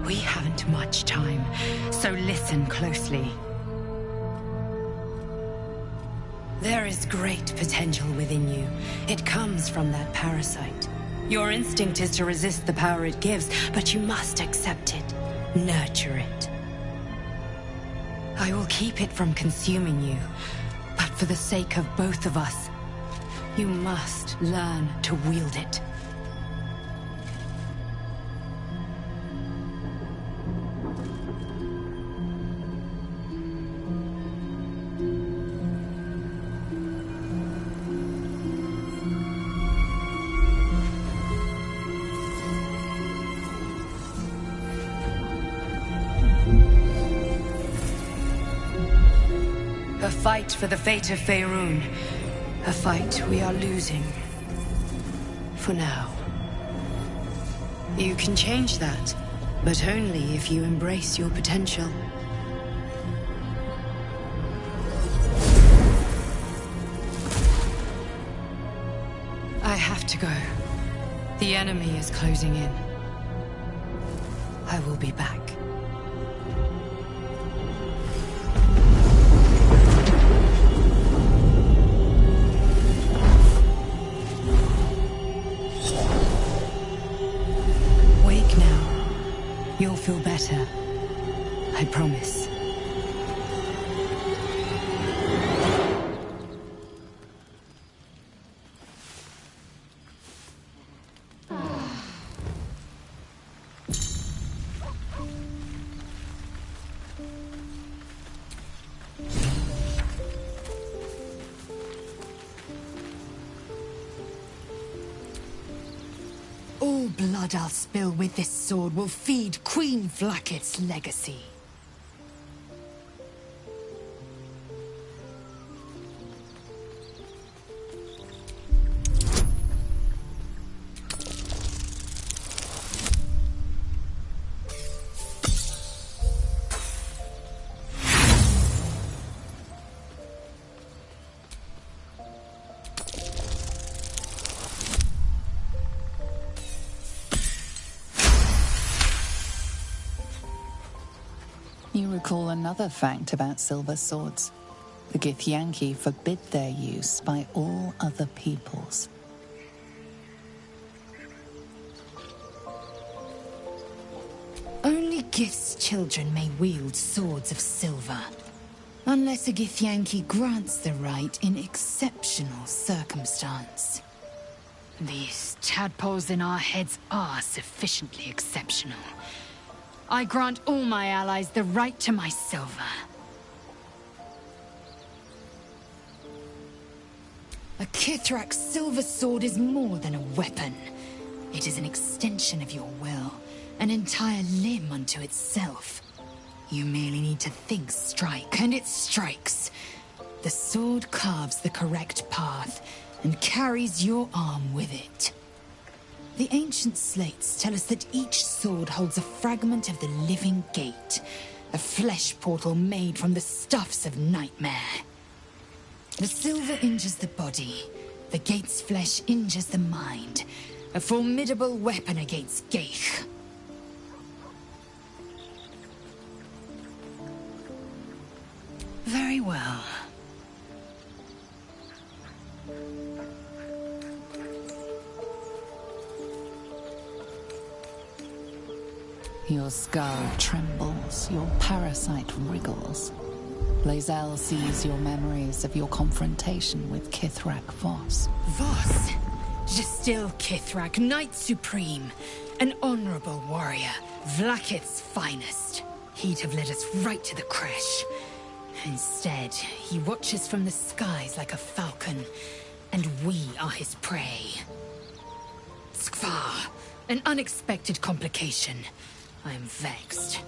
We haven't much time, so listen closely. There is great potential within you. It comes from that parasite. Your instinct is to resist the power it gives, but you must accept it. Nurture it. I will keep it from consuming you, but for the sake of both of us, you must learn to wield it. A fight for the fate of Faerun. A fight we are losing. For now. You can change that, but only if you embrace your potential. have to go. The enemy is closing in. I will be back. Wake now. You'll feel better. I promise. All blood I'll spill with this sword will feed Queen Vlaakith's legacy. You recall another fact about silver swords. The Githyanki forbid their use by all other peoples. Only Gith's children may wield swords of silver, unless a Githyanki grants the right in exceptional circumstance. These tadpoles in our heads are sufficiently exceptional. I grant all my allies the right to my silver. A Kithrak's silver sword is more than a weapon. It is an extension of your will, an entire limb unto itself. You merely need to think strike, and it strikes. The sword carves the correct path, and carries your arm with it. The ancient slates tell us that each sword holds a fragment of the living gate, a flesh portal made from the stuffs of nightmare. The silver injures the body, the gate's flesh injures the mind, a formidable weapon against Gaith. Very well. Your skull trembles, your parasite wriggles. Lae'zel sees your memories of your confrontation with Kithrak Voss. Voss? Justil Kithrak, Knight Supreme. An honorable warrior, Vlaakith's finest. He'd have led us right to the crash. Instead, he watches from the skies like a falcon, and we are his prey. Skvar, an unexpected complication. I am vexed.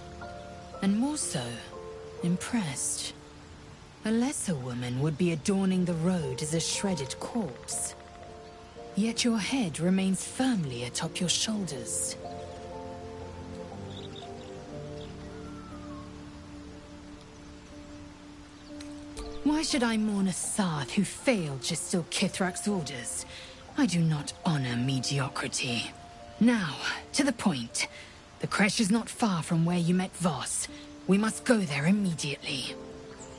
And more so, impressed. A lesser woman would be adorning the road as a shredded corpse. Yet your head remains firmly atop your shoulders. Why should I mourn a Sarth who failed Justil Kithrak's orders? I do not honor mediocrity. Now, to the point. The crash is not far from where you met Voss. We must go there immediately.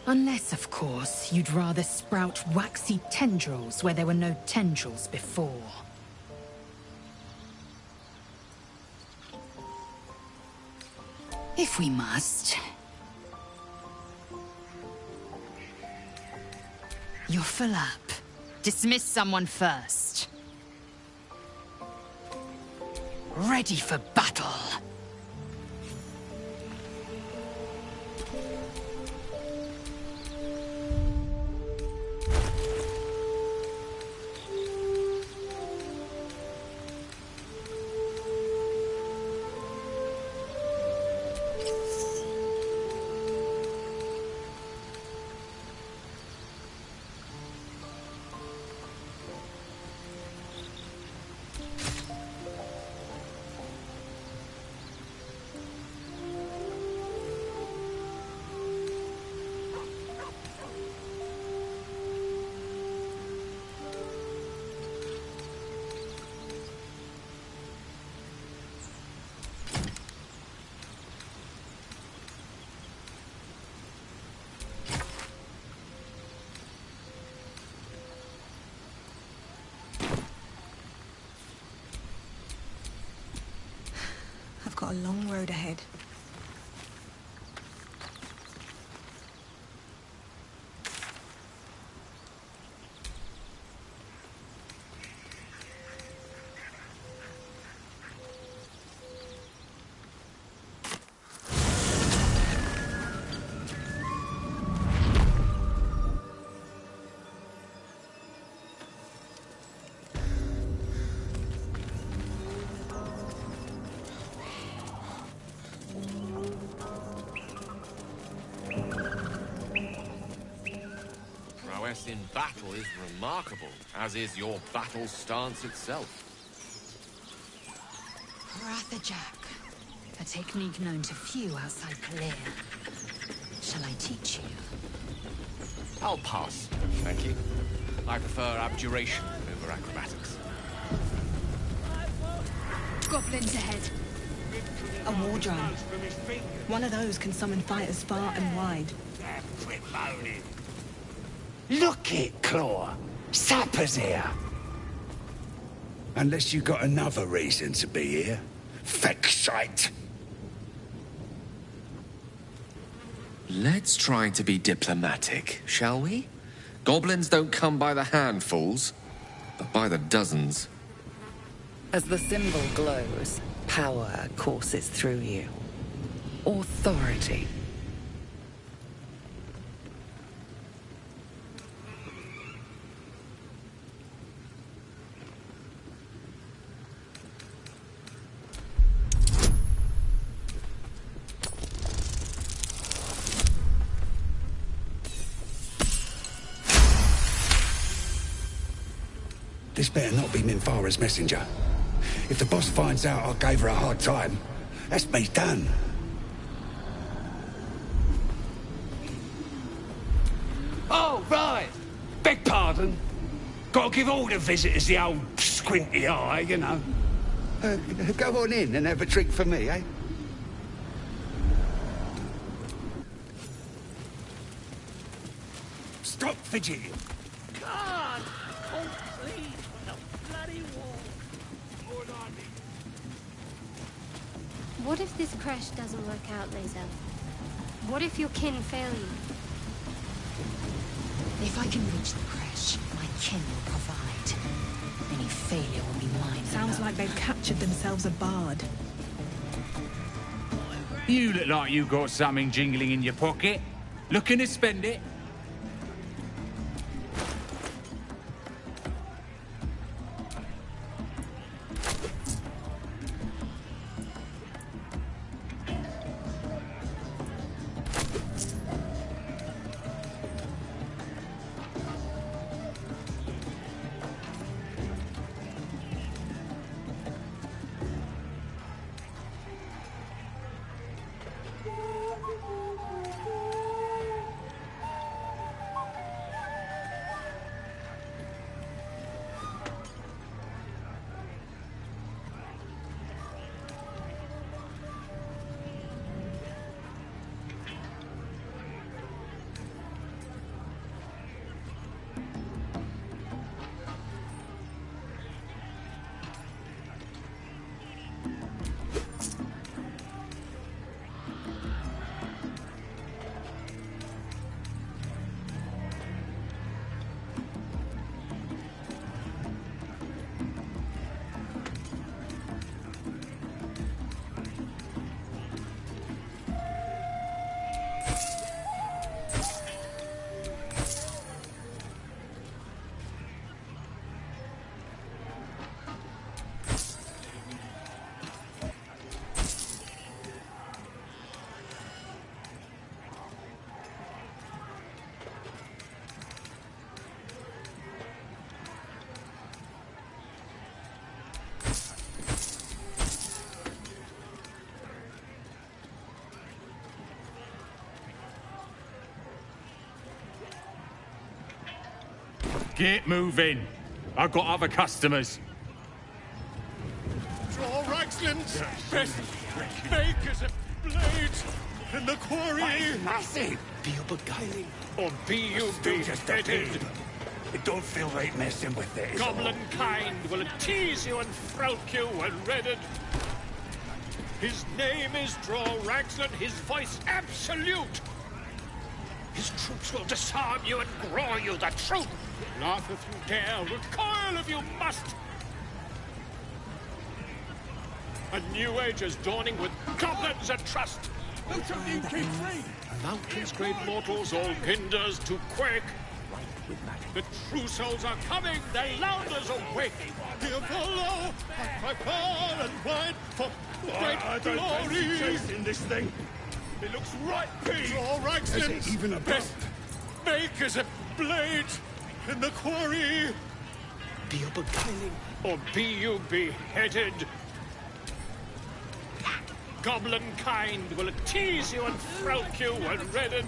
Unless, of course, you'd rather sprout waxy tendrils where there were no tendrils before. If we must. You're full up. Dismiss someone first. Ready for battle. got a long road ahead. Prowess in battle is remarkable, as is your battle stance itself. Rathajak, a technique known to few outside Kalir. Shall I teach you? I'll pass, thank you. I prefer abjuration over acrobatics. Goblins ahead. A war drum. One of those can summon fighters far and wide. Quit moaning. Look it, Claw. Sapper's here. Unless you got another reason to be here. Feck shite. Let's try to be diplomatic, shall we? Goblins don't come by the handfuls, but by the dozens. As the symbol glows, power courses through you. Authority. This better not be Minfara's messenger. If the boss finds out I gave her a hard time, that's me done. Oh, right. Beg pardon. Gotta give all the visitors the old squinty eye, you know. Go on in and have a drink for me, eh? Stop fidgeting. God! Oh, please, the bloody wall. What if this crash doesn't work out, Lae'zel? What if your kin fail you? If I can reach the crash, my kin will provide. Any failure will be mine. Sounds like they've captured themselves a bard. You look like you got something jingling in your pocket. Looking to spend it? Get moving. I've got other customers. Draw Ragslands, best makers of blades in the quarry. Massive. Be you beguiling, or be you beheaded. It don't feel right messing with it. Goblin kind will tease you and frowk you when redded. His name is Ragslan, his voice absolute. His troops will disarm you and grow you the truth. Laugh if you dare, recoil if you must. A new age is dawning with goblins and trust. Mountains, great mortals, all hinders to quake. The true souls are coming, their louders awake. Here follow, by far and wide, for great glory. In this thing. It looks right, Draw Ragslan's even a best make as a blade in the quarry. Be you beguiling, or be you beheaded? Goblin kind will tease you and frolic you and redden.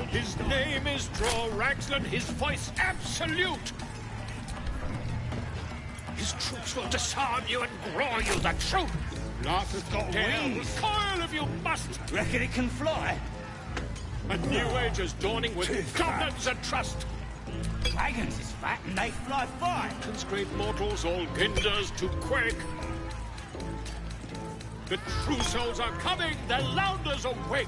His name is Ragslan, his voice absolute. His troops will disarm you and grow you the truth. Laugh if you dare, recoil if you must. Reckon it can fly? A new age is dawning with goblins and trust. Dragons is fat and they fly far. Mountains, great mortals, all hinders to quake. The true souls are coming, their louders awake.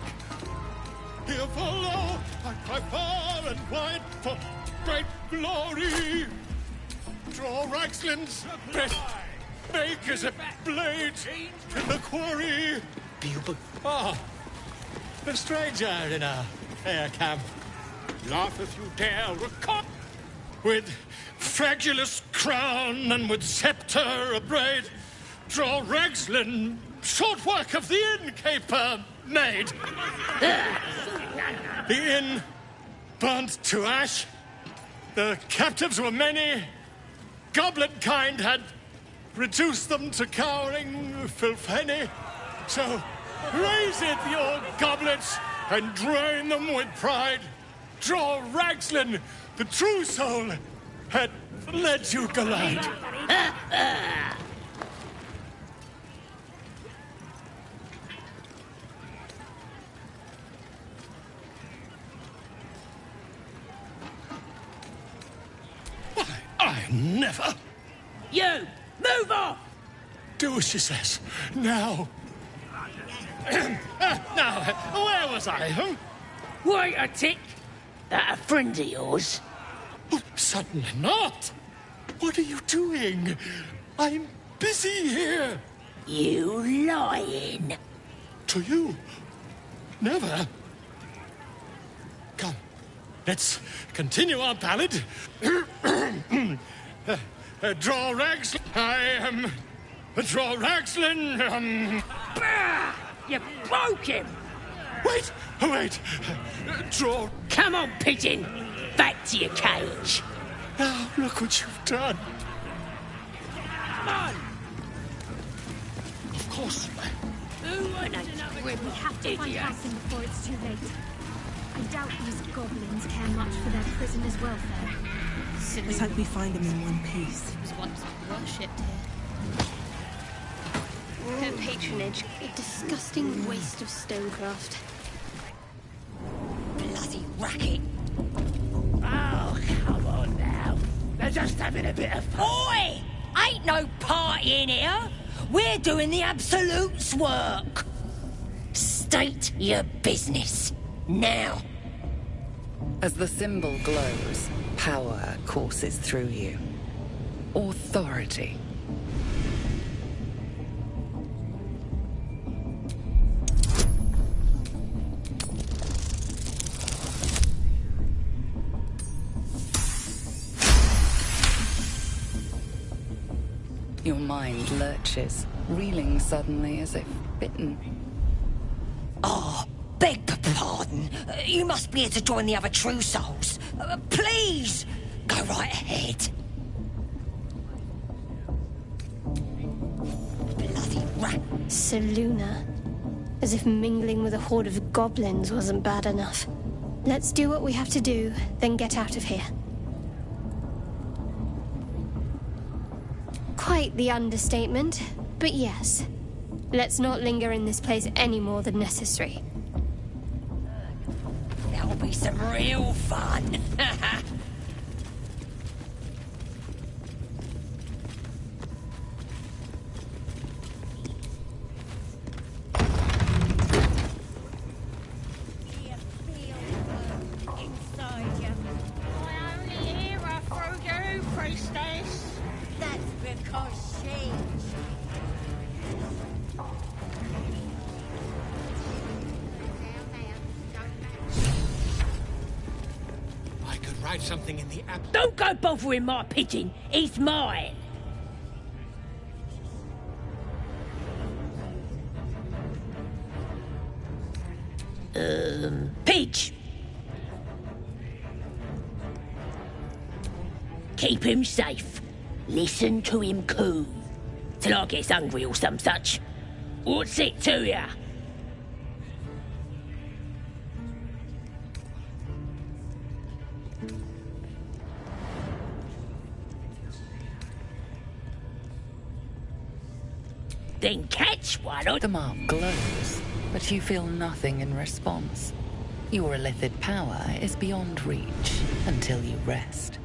Here follow, I cry far and wide for great glory. Draw Ragslan's best make as a blade in the quarry. Oh, a stranger in a fair camp. Laugh if you dare, recoil. With fragulous crown and with sceptre abraid, Draw Ragslan, short work of the innkeeper made. The inn burnt to ash. The captives were many. Goblin kind had reduced them to cowering filfenny. So raise it, your goblets, and drain them with pride. Draw Ragslan, the true soul, had led you glide. I never. You! Move off! Do as she says. Now. Now, where was I? Wait a tick. That a friend of yours? Oh, certainly not. What are you doing? I'm busy here. You lying. To you? Never. Come, let's continue our ballad. Draw Ragslan. I am. Draw Ragslan. Bah! You broke him. Wait. Draw. Come on, pigeon. Back to your cage. Now, look what you've done. Come on. Of course. We have to find Hassan before it's too late. I doubt these goblins care much for their prisoners' welfare. Let's hope we find them in one piece. It was once worshipped here. Her patronage, a disgusting waste of stonecraft. Bloody racket. Oh, come on now. They're just having a bit of fun. Oi! Ain't no party in here. We're doing the Absolute's work. State your business. Now. As the symbol glows, power courses through you. Authority. Your mind lurches, reeling suddenly as if bitten. Oh, beg pardon. You must be here to join the other true souls. Please, go right ahead. Bloody rat. Seluna. As if mingling with a horde of goblins wasn't bad enough. Let's do what we have to do, then get out of here. Quite the understatement, but yes. Let's not linger in this place any more than necessary. That'll be some real fun. 'Cause she... I could write something in the app. Don't go bothering my pigeon. He's mine. Pidge. Keep him safe. Listen to him coo. Till I gets hungry or some such. What's it to ya? Then catch one or... The mark glows, but you feel nothing in response. Your illithid power is beyond reach until you rest.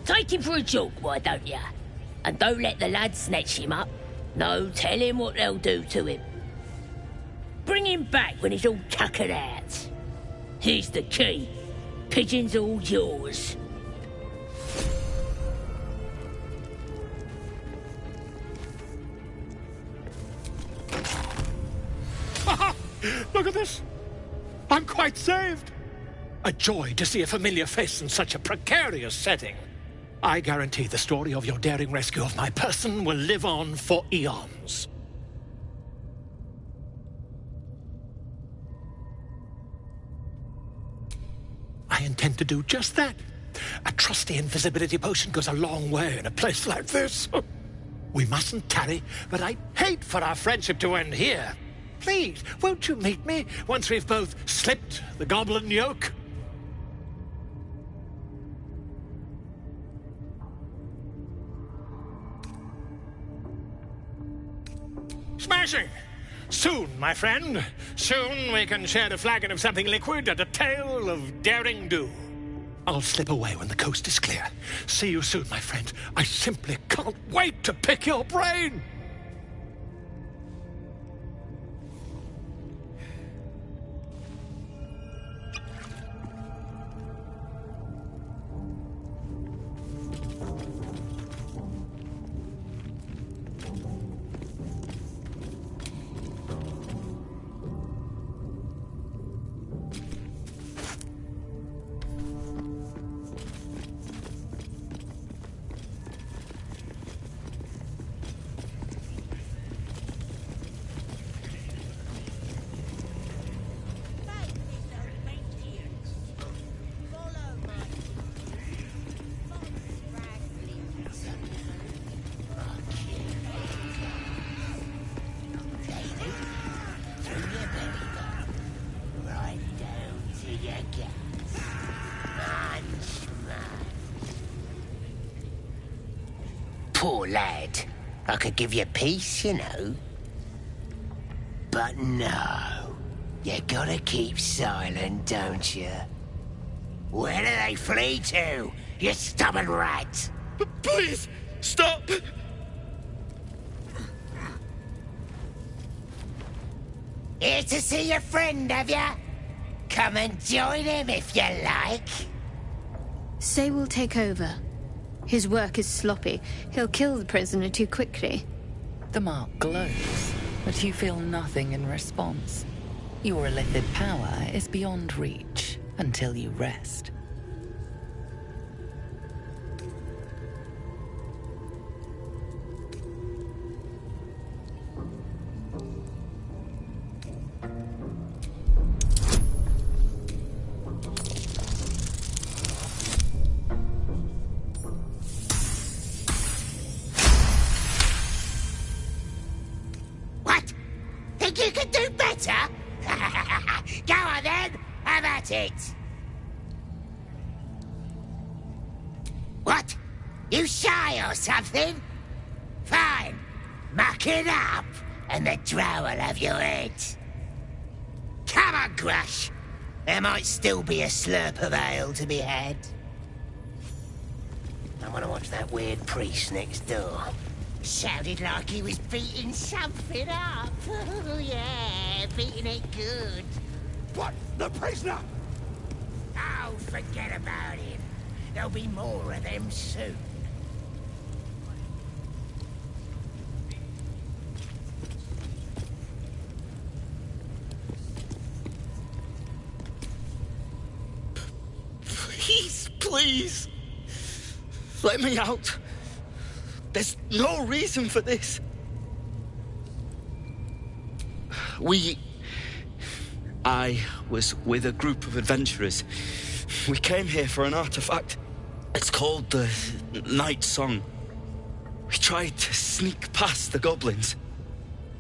Take him for a jog, why don't ya? And don't let the lads snatch him up. No, tell him what they'll do to him. Bring him back when he's all tuckered out. Here's the key. Pigeon's all yours. Look at this. I'm quite saved. A joy to see a familiar face in such a precarious setting. I guarantee the story of your daring rescue of my person will live on for eons. I intend to do just that. A trusty invisibility potion goes a long way in a place like this. We mustn't tarry, but I'd hate for our friendship to end here. Please, won't you meet me once we've both slipped the goblin yoke? Smashing! Soon, my friend. Soon we can share a flagon of something liquid and a tale of daring do. I'll slip away when the coast is clear. See you soon, my friend. I simply can't wait to pick your brain! Poor lad. I could give you peace, you know. But no. You gotta keep silent, don't you? Where do they flee to, you stubborn rat? Please, stop! Here to see your friend, have ya? Come and join him if you like. Say we'll take over. His work is sloppy. He'll kill the prisoner too quickly. The mark glows, but you feel nothing in response. Your illithid power is beyond reach until you rest. You can do better? Go on then, have at it! What? You shy or something? Fine. Muck it up, and the drow will have your head. Come on, Grush. There might still be a slurp of ale to be had. I want to watch that weird priest next door. Sounded like he was beating something up. Oh, yeah, beating it good. What? The prisoner? Oh, forget about him. There'll be more of them soon. Please! Let me out. There's no reason for this. I was with a group of adventurers. We came here for an artifact. It's called the Night Song. We tried to sneak past the goblins,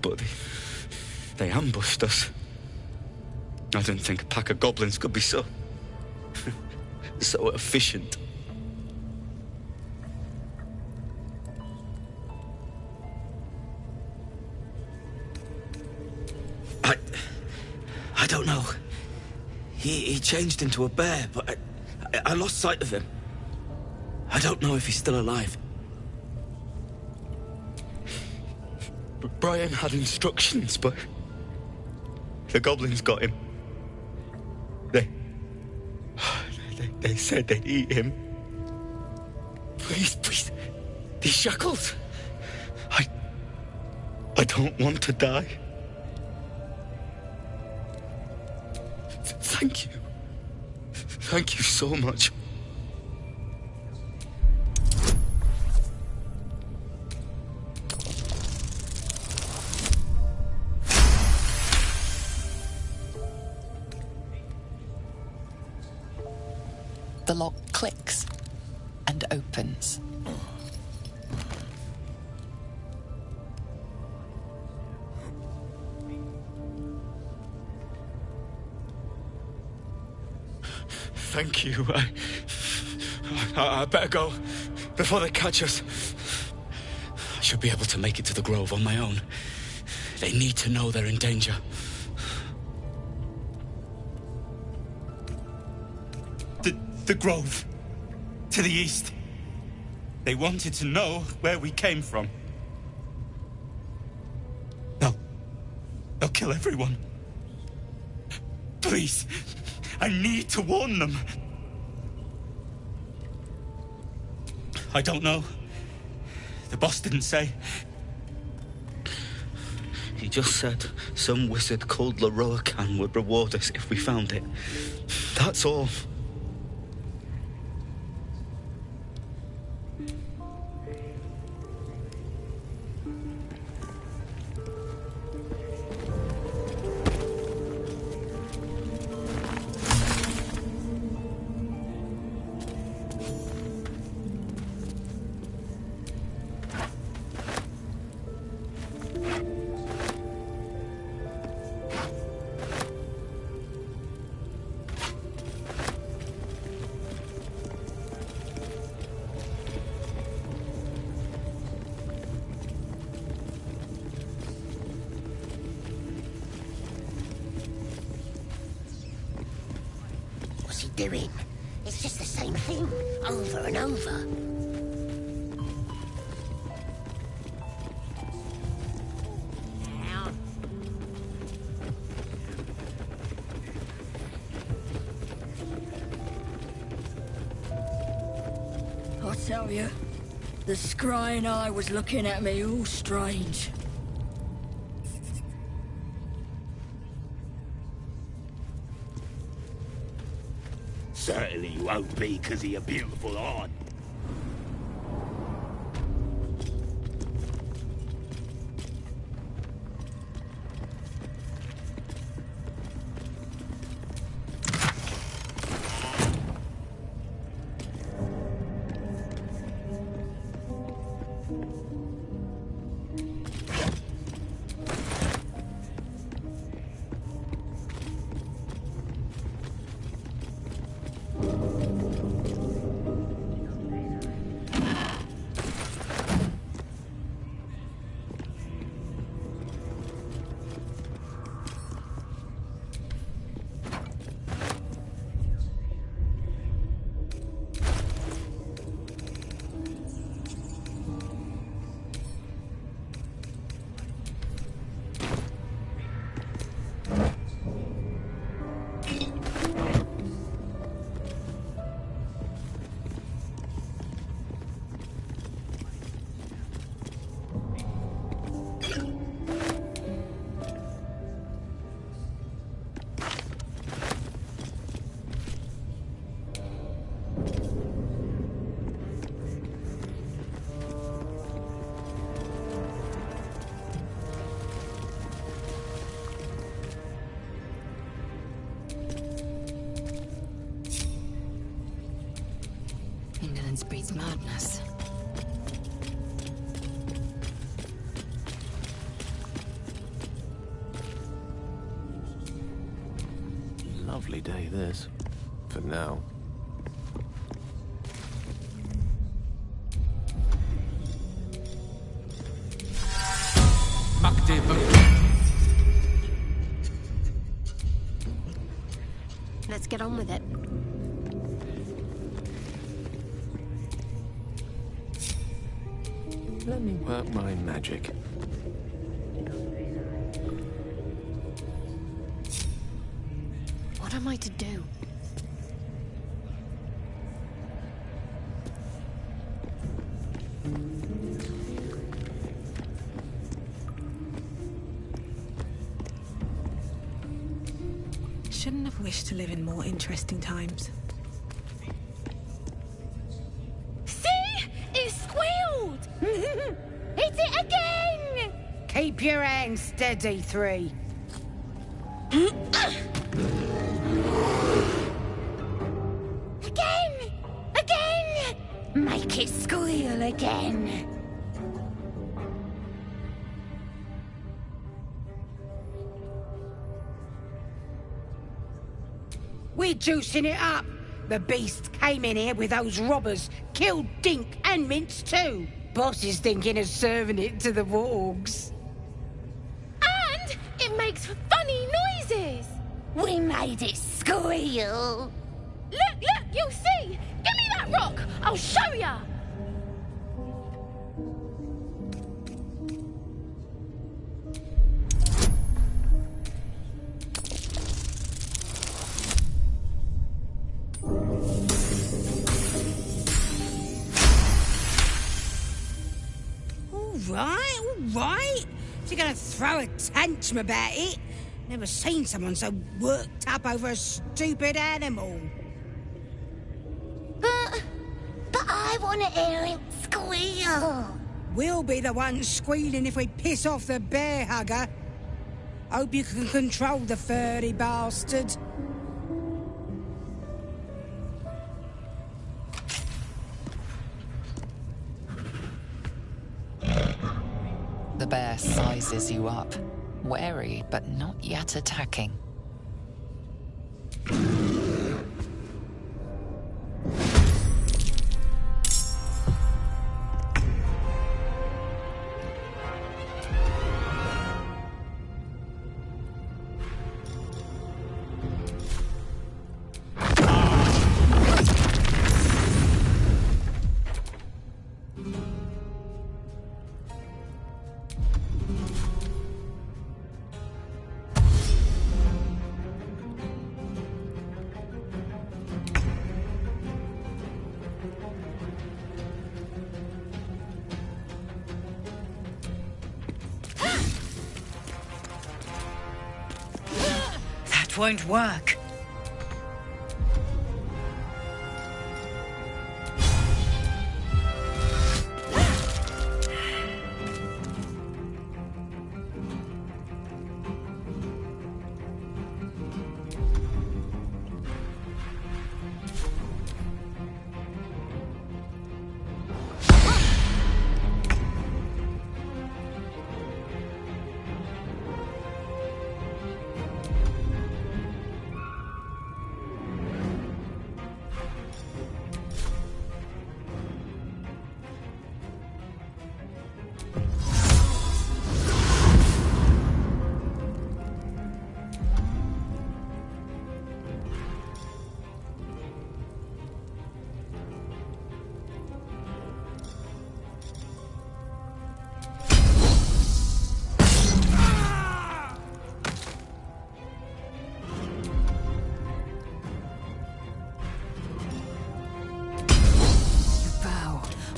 but they ambushed us. I didn't think a pack of goblins could be so efficient. I don't know. He changed into a bear, but I lost sight of him. I don't know if he's still alive. Brian had instructions, but the goblins got him. They said they'd eat him. Please, these shackles. I don't want to die. Thank you. Thank you so much. The lock clicks and opens. Thank you. I better go before they catch us. I should be able to make it to the Grove on my own. They need to know they're in danger. The Grove. To the east. They wanted to know where we came from. They'll kill everyone. Please. I need to warn them. I don't know. The boss didn't say. He just said some wizard called Leroacan would reward us if we found it. That's all. Doing? It's just the same thing, over and over. I tell you, the scrying eye was looking at me all strange. Certainly you won't be because of your beautiful art. It's madness. Lovely day, this. For now. Let's get on with it. Let me work my magic. What am I to do? Shouldn't have wished to live in more interesting times. See? It squealed! Hit it again! Keep your hands steady, Three. Again! Again! Make it squeal again. We're juicing it up. The beast came in here with those robbers, killed Dink and Mince too. Boss is thinking of serving it to the wargs. And it makes funny noises! We made it squeal. Look, you'll see! Give me that rock! I'll show ya! All right. If you're gonna throw a tantrum about it, never seen someone so worked up over a stupid animal. But I want to hear him squeal. We'll be the ones squealing if we piss off the bear hugger. Hope you can control the furry bastard. The bear sizes you up, wary but not yet attacking. That won't work.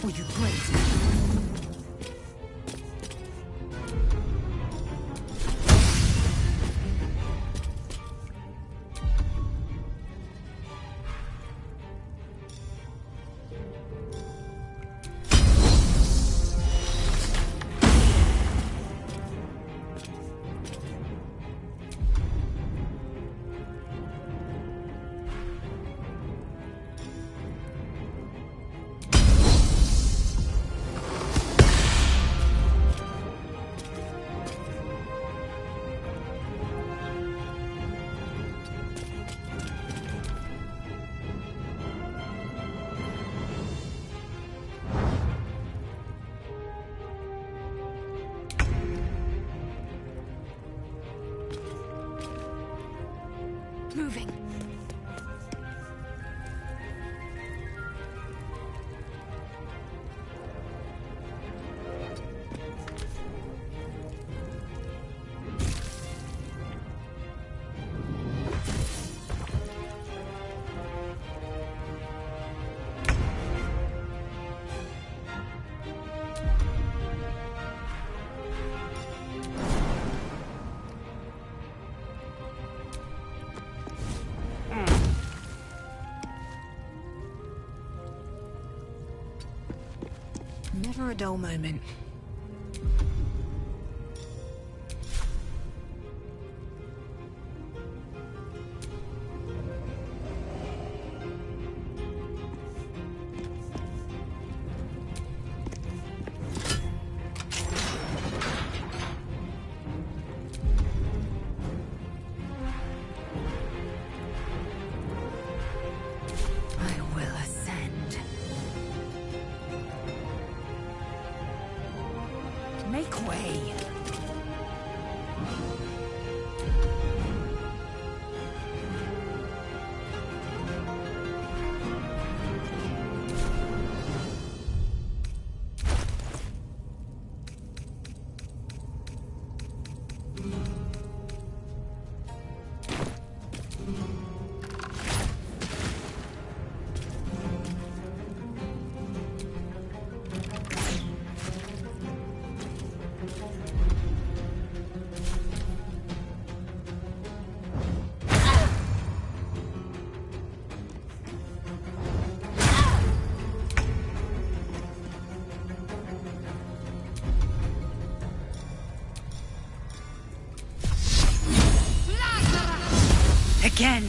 Or you break. moving. Never a dull moment. I will ascend. Make way. Again.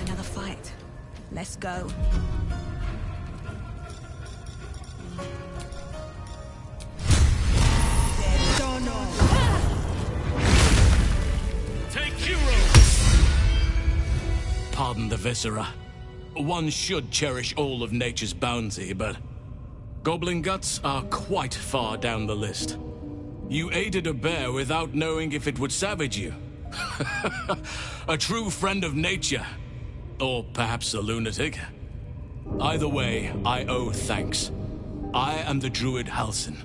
Another fight. Let's go. Pardon the viscera. One should cherish all of nature's bounty, but goblin guts are quite far down the list. You aided a bear without knowing if it would savage you. A true friend of nature. Or perhaps a lunatic. Either way, I owe thanks. I am the druid Halsin.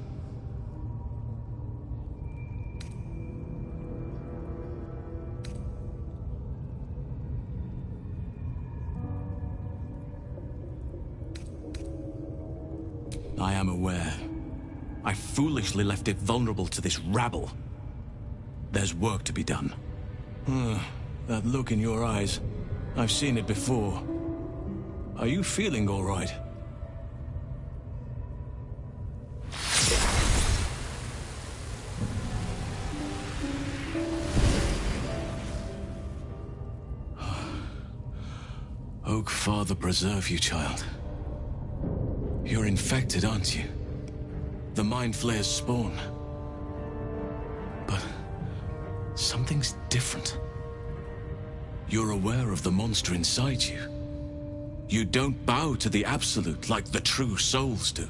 I am aware. I foolishly left it vulnerable to this rabble. There's work to be done. That look in your eyes. I've seen it before. Are you feeling all right? Oak Father preserve you, child. You're infected, aren't you? The Mind Flayer's spawn. But something's different. You're aware of the monster inside you. You don't bow to the Absolute like the true souls do.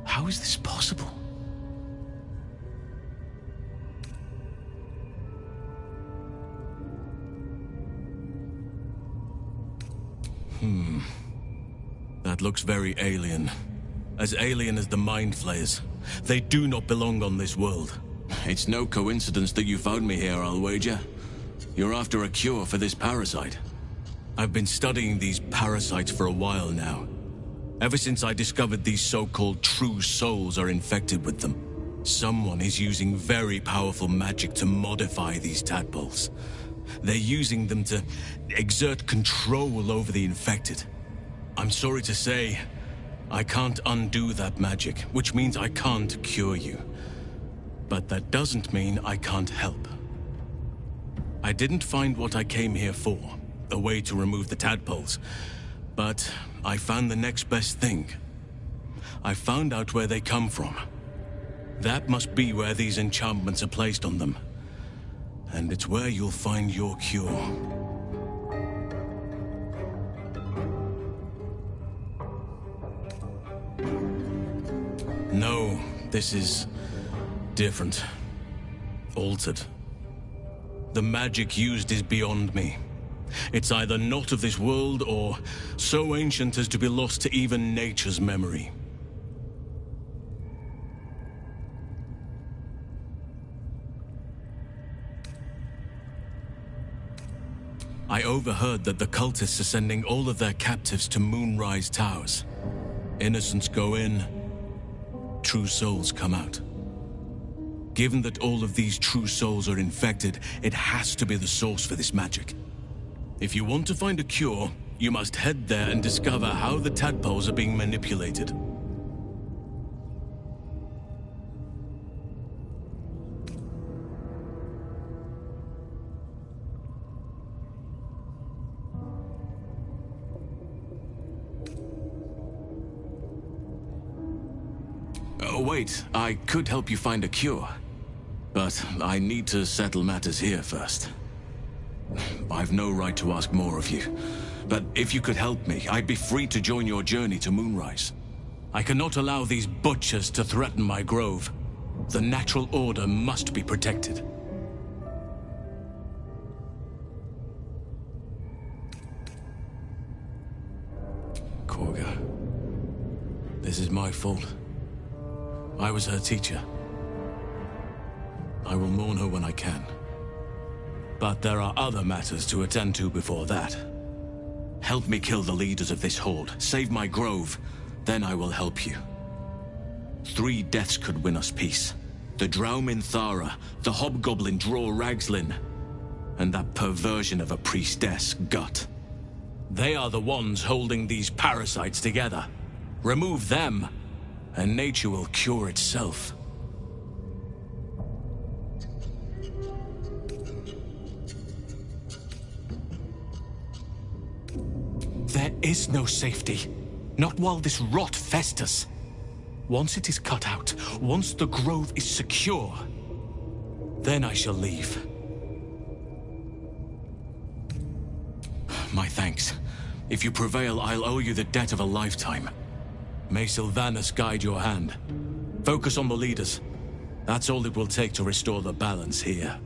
How is this possible? That looks very alien. As alien as the Mind Flayers. They do not belong on this world. It's no coincidence that you found me here, I'll wager. You're after a cure for this parasite. I've been studying these parasites for a while now. Ever since I discovered these so-called true souls are infected with them. Someone is using very powerful magic to modify these tadpoles. They're using them to exert control over the infected. I'm sorry to say, I can't undo that magic, which means I can't cure you. But that doesn't mean I can't help. I didn't find what I came here for, a way to remove the tadpoles, but I found the next best thing. I found out where they come from. That must be where these enchantments are placed on them. And it's where you'll find your cure. No, this is different. Altered. The magic used is beyond me. It's either not of this world or so ancient as to be lost to even nature's memory. I overheard that the cultists are sending all of their captives to Moonrise Towers. Innocents go in, true souls come out. Given that all of these true souls are infected, it has to be the source for this magic. If you want to find a cure, you must head there and discover how the tadpoles are being manipulated. Oh, wait, I could help you find a cure. But I need to settle matters here first. I've no right to ask more of you. But if you could help me, I'd be free to join your journey to Moonrise. I cannot allow these butchers to threaten my grove. The natural order must be protected. Korga. This is my fault. I was her teacher. I will mourn her when I can. But there are other matters to attend to before that. Help me kill the leaders of this horde, save my grove, then I will help you. 3 deaths could win us peace. The Drow Minthara, the Hobgoblin Draw Ragslin, and that perversion of a priestess, Gut. They are the ones holding these parasites together. Remove them, and nature will cure itself. There is no safety. Not while this rot festers. Once it is cut out, once the grove is secure, then I shall leave. My thanks. If you prevail, I'll owe you the debt of a lifetime. May Sylvanus guide your hand. Focus on the leaders. That's all it will take to restore the balance here.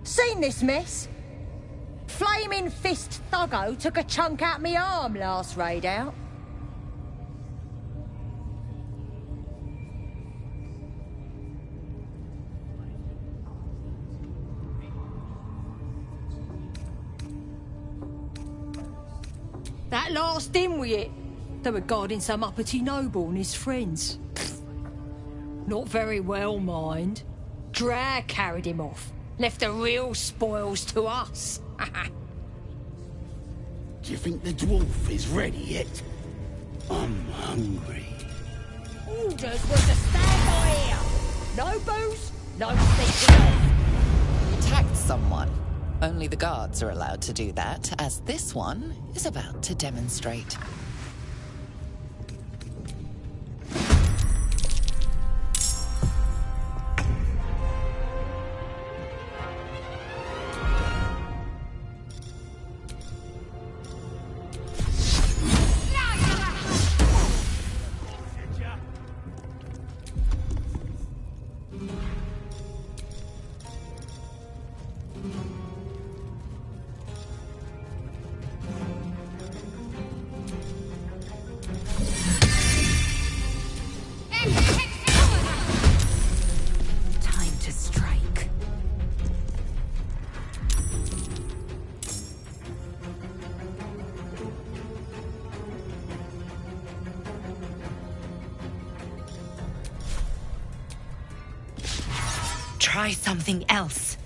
Seen this mess? Flaming Fist Thuggo took a chunk out me arm last raid out. That last dimwit. They were guarding some uppity noble and his friends. Not very well, mind. Drag carried him off. Left the real spoils to us. Do you think the dwarf is ready yet? I'm hungry. Orders were to stand by here. No booze, no sneaking off. Attacked someone. Only the guards are allowed to do that, as this one is about to demonstrate. Time to strike. Try something else.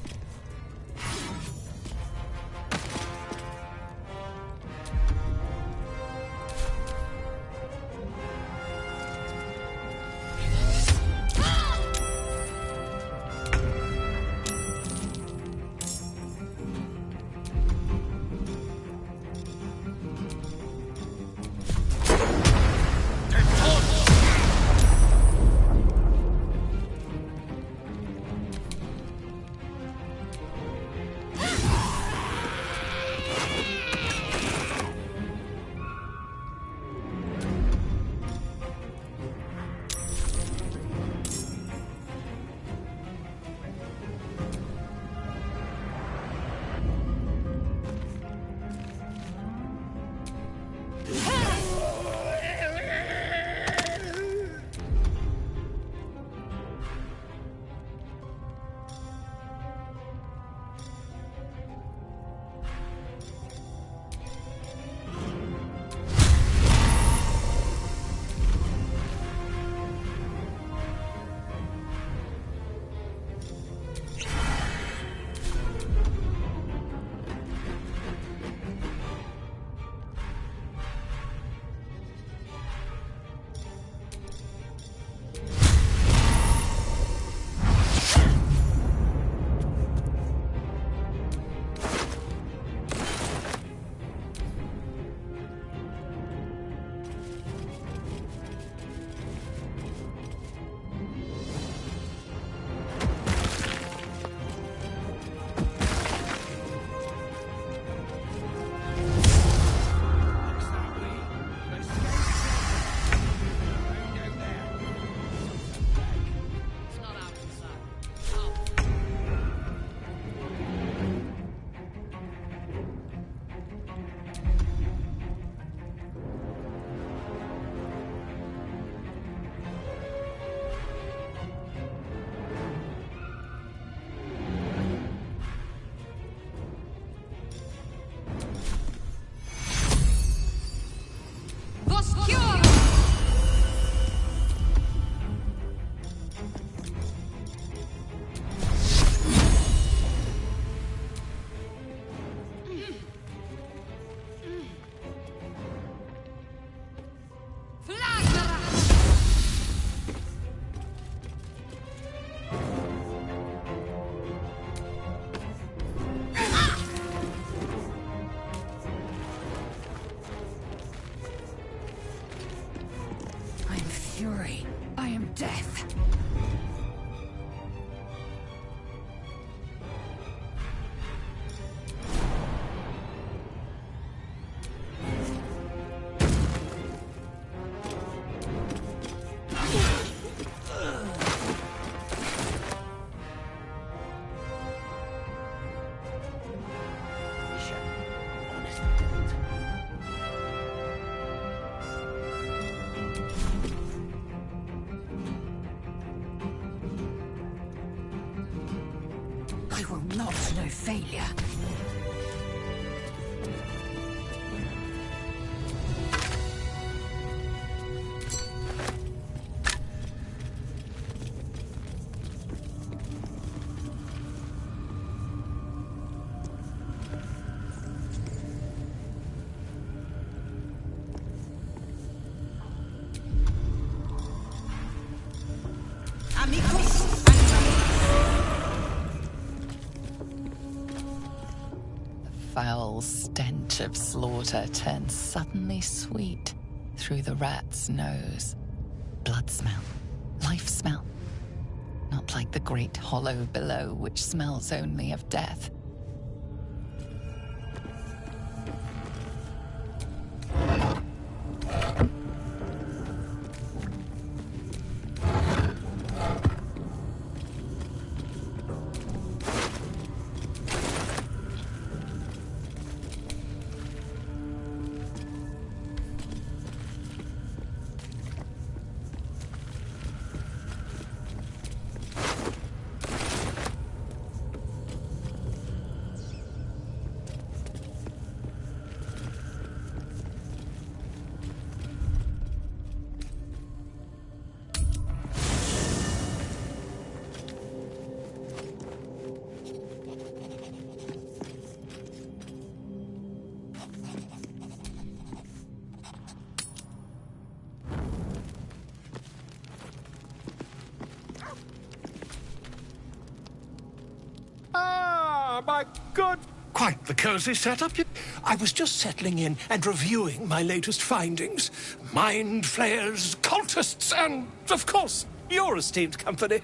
Fury. I am death. I will not know failure. Foul stench of slaughter turns suddenly sweet through the rat's nose. Blood smell, life smell. Not like the great hollow below, which smells only of death. My God! Quite the cozy setup. I was just settling in and reviewing my latest findings. Mind flayers, cultists, and, of course, your esteemed company.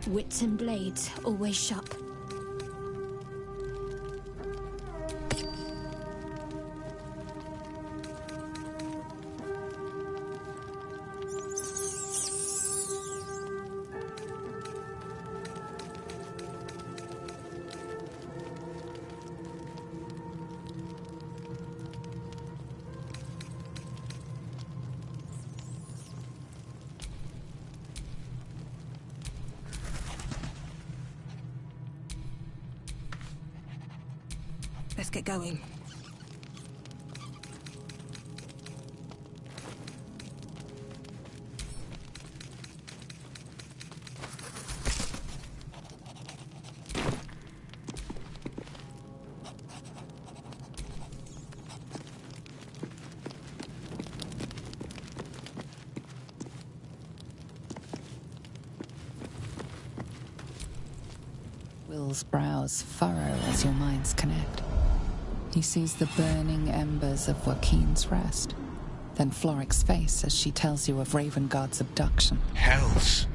Wits and blades, always sharp. Let's get going. Will's brows furrow as your minds connect. He sees the burning embers of Joaquin's rest, then Floric's face as she tells you of Ravengard's abduction. Hells!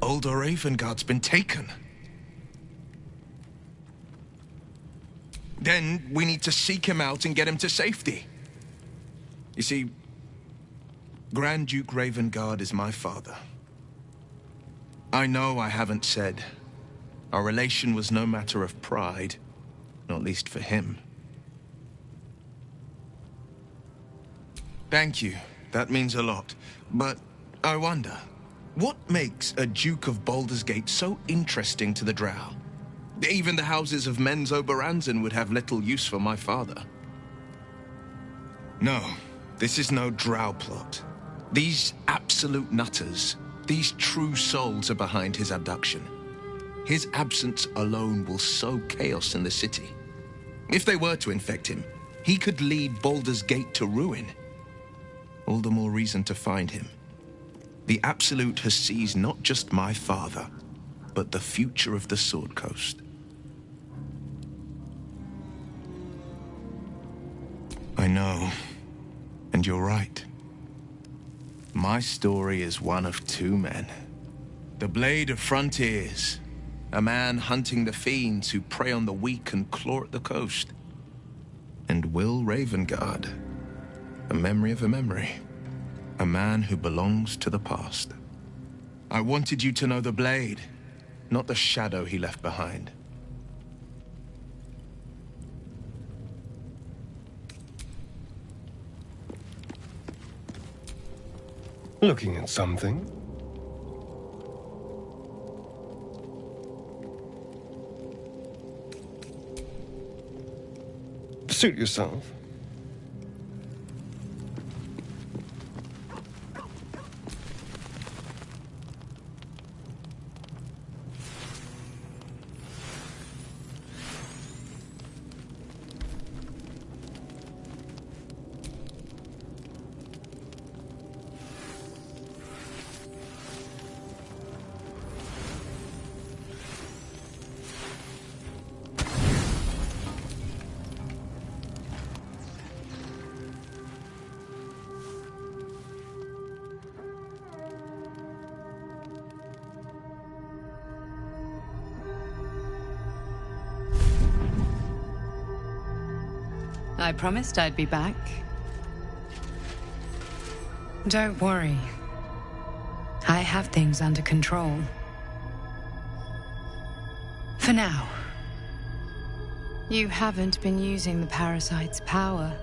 Older Ravengard's been taken. Then we need to seek him out and get him to safety. You see, Grand Duke Ravengard is my father. I know I haven't said. Our relation was no matter of pride, not least for him. Thank you. That means a lot. But I wonder, what makes a Duke of Baldur's Gate so interesting to the Drow? Even the houses of Men's Oberanzen would have little use for my father. No, this is no Drow plot. These absolute nutters, these true souls are behind his abduction. His absence alone will sow chaos in the city. If they were to infect him, he could lead Baldur's Gate to ruin. All the more reason to find him. The Absolute has seized not just my father, but the future of the Sword Coast. I know, and you're right. My story is one of two men. The Blade of Frontiers, a man hunting the fiends who prey on the weak and claw at the coast. And Will Ravengard, a memory of a memory. A man who belongs to the past. I wanted you to know the Blade, not the shadow he left behind. Looking at something? Suit yourself. I promised I'd be back. Don't worry. I have things under control. For now. You haven't been using the parasite's power.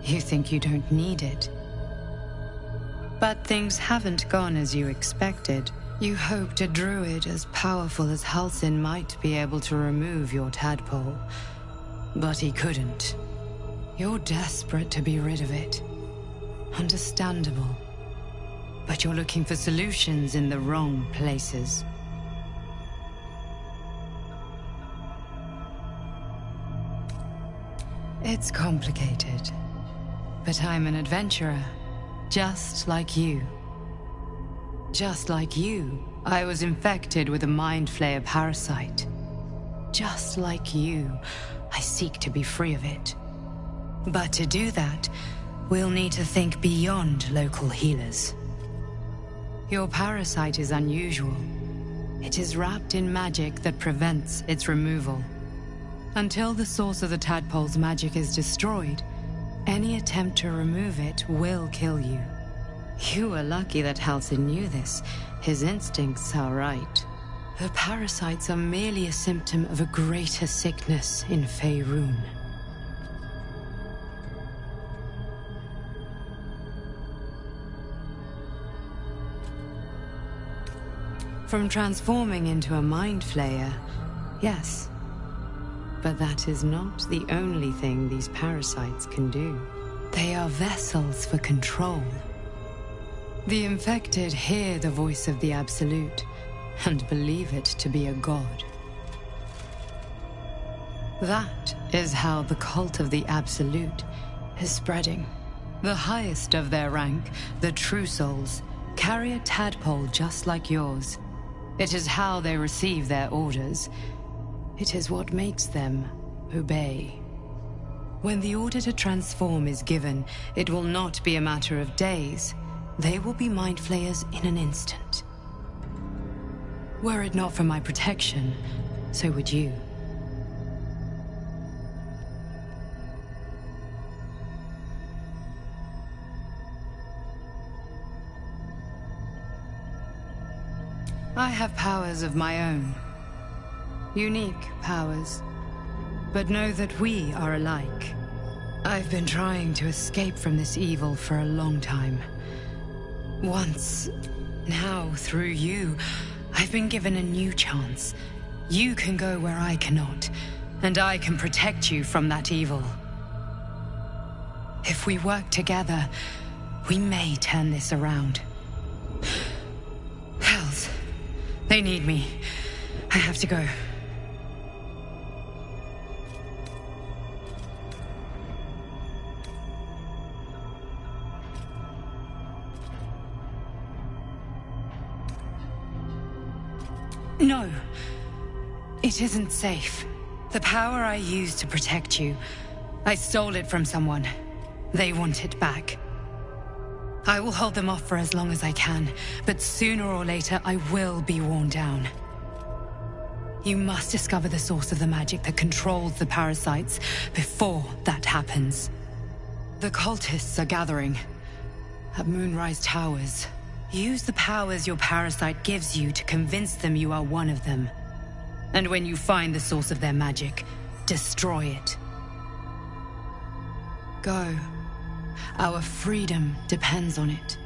You think you don't need it. But things haven't gone as you expected. You hoped a druid as powerful as Halsin might be able to remove your tadpole. But he couldn't. You're desperate to be rid of it. Understandable. But you're looking for solutions in the wrong places. It's complicated. But I'm an adventurer. Just like you. Just like you, I was infected with a Mind Flayer parasite. Just like you, I seek to be free of it. But to do that, we'll need to think beyond local healers. Your parasite is unusual. It is wrapped in magic that prevents its removal. Until the source of the tadpole's magic is destroyed, any attempt to remove it will kill you. You were lucky that Halsin knew this. His instincts are right. The parasites are merely a symptom of a greater sickness in Faerun. From transforming into a mind flayer, yes. But that is not the only thing these parasites can do. They are vessels for control. The infected hear the voice of the Absolute and believe it to be a god. That is how the cult of the Absolute is spreading. The highest of their rank, the True Souls, carry a tadpole just like yours. It is how they receive their orders. It is what makes them obey. When the order to transform is given, it will not be a matter of days. They will be mind flayers in an instant. Were it not for my protection, so would you. I have powers of my own. Unique powers. But know that we are alike. I've been trying to escape from this evil for a long time. Once, now through you, I've been given a new chance. You can go where I cannot, and I can protect you from that evil. If we work together, we may turn this around. Hells, they need me. I have to go. No. It isn't safe. The power I used to protect you, I stole it from someone. They want it back. I will hold them off for as long as I can, but sooner or later I will be worn down. You must discover the source of the magic that controls the parasites before that happens. The cultists are gathering at Moonrise Towers. Use the powers your parasite gives you to convince them you are one of them. And when you find the source of their magic, destroy it. Go. Our freedom depends on it.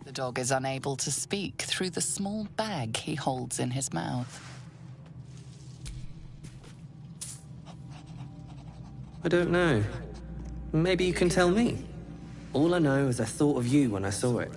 The dog is unable to speak through the small bag he holds in his mouth. I don't know. Maybe you can tell me. All I know is I thought of you when I saw it.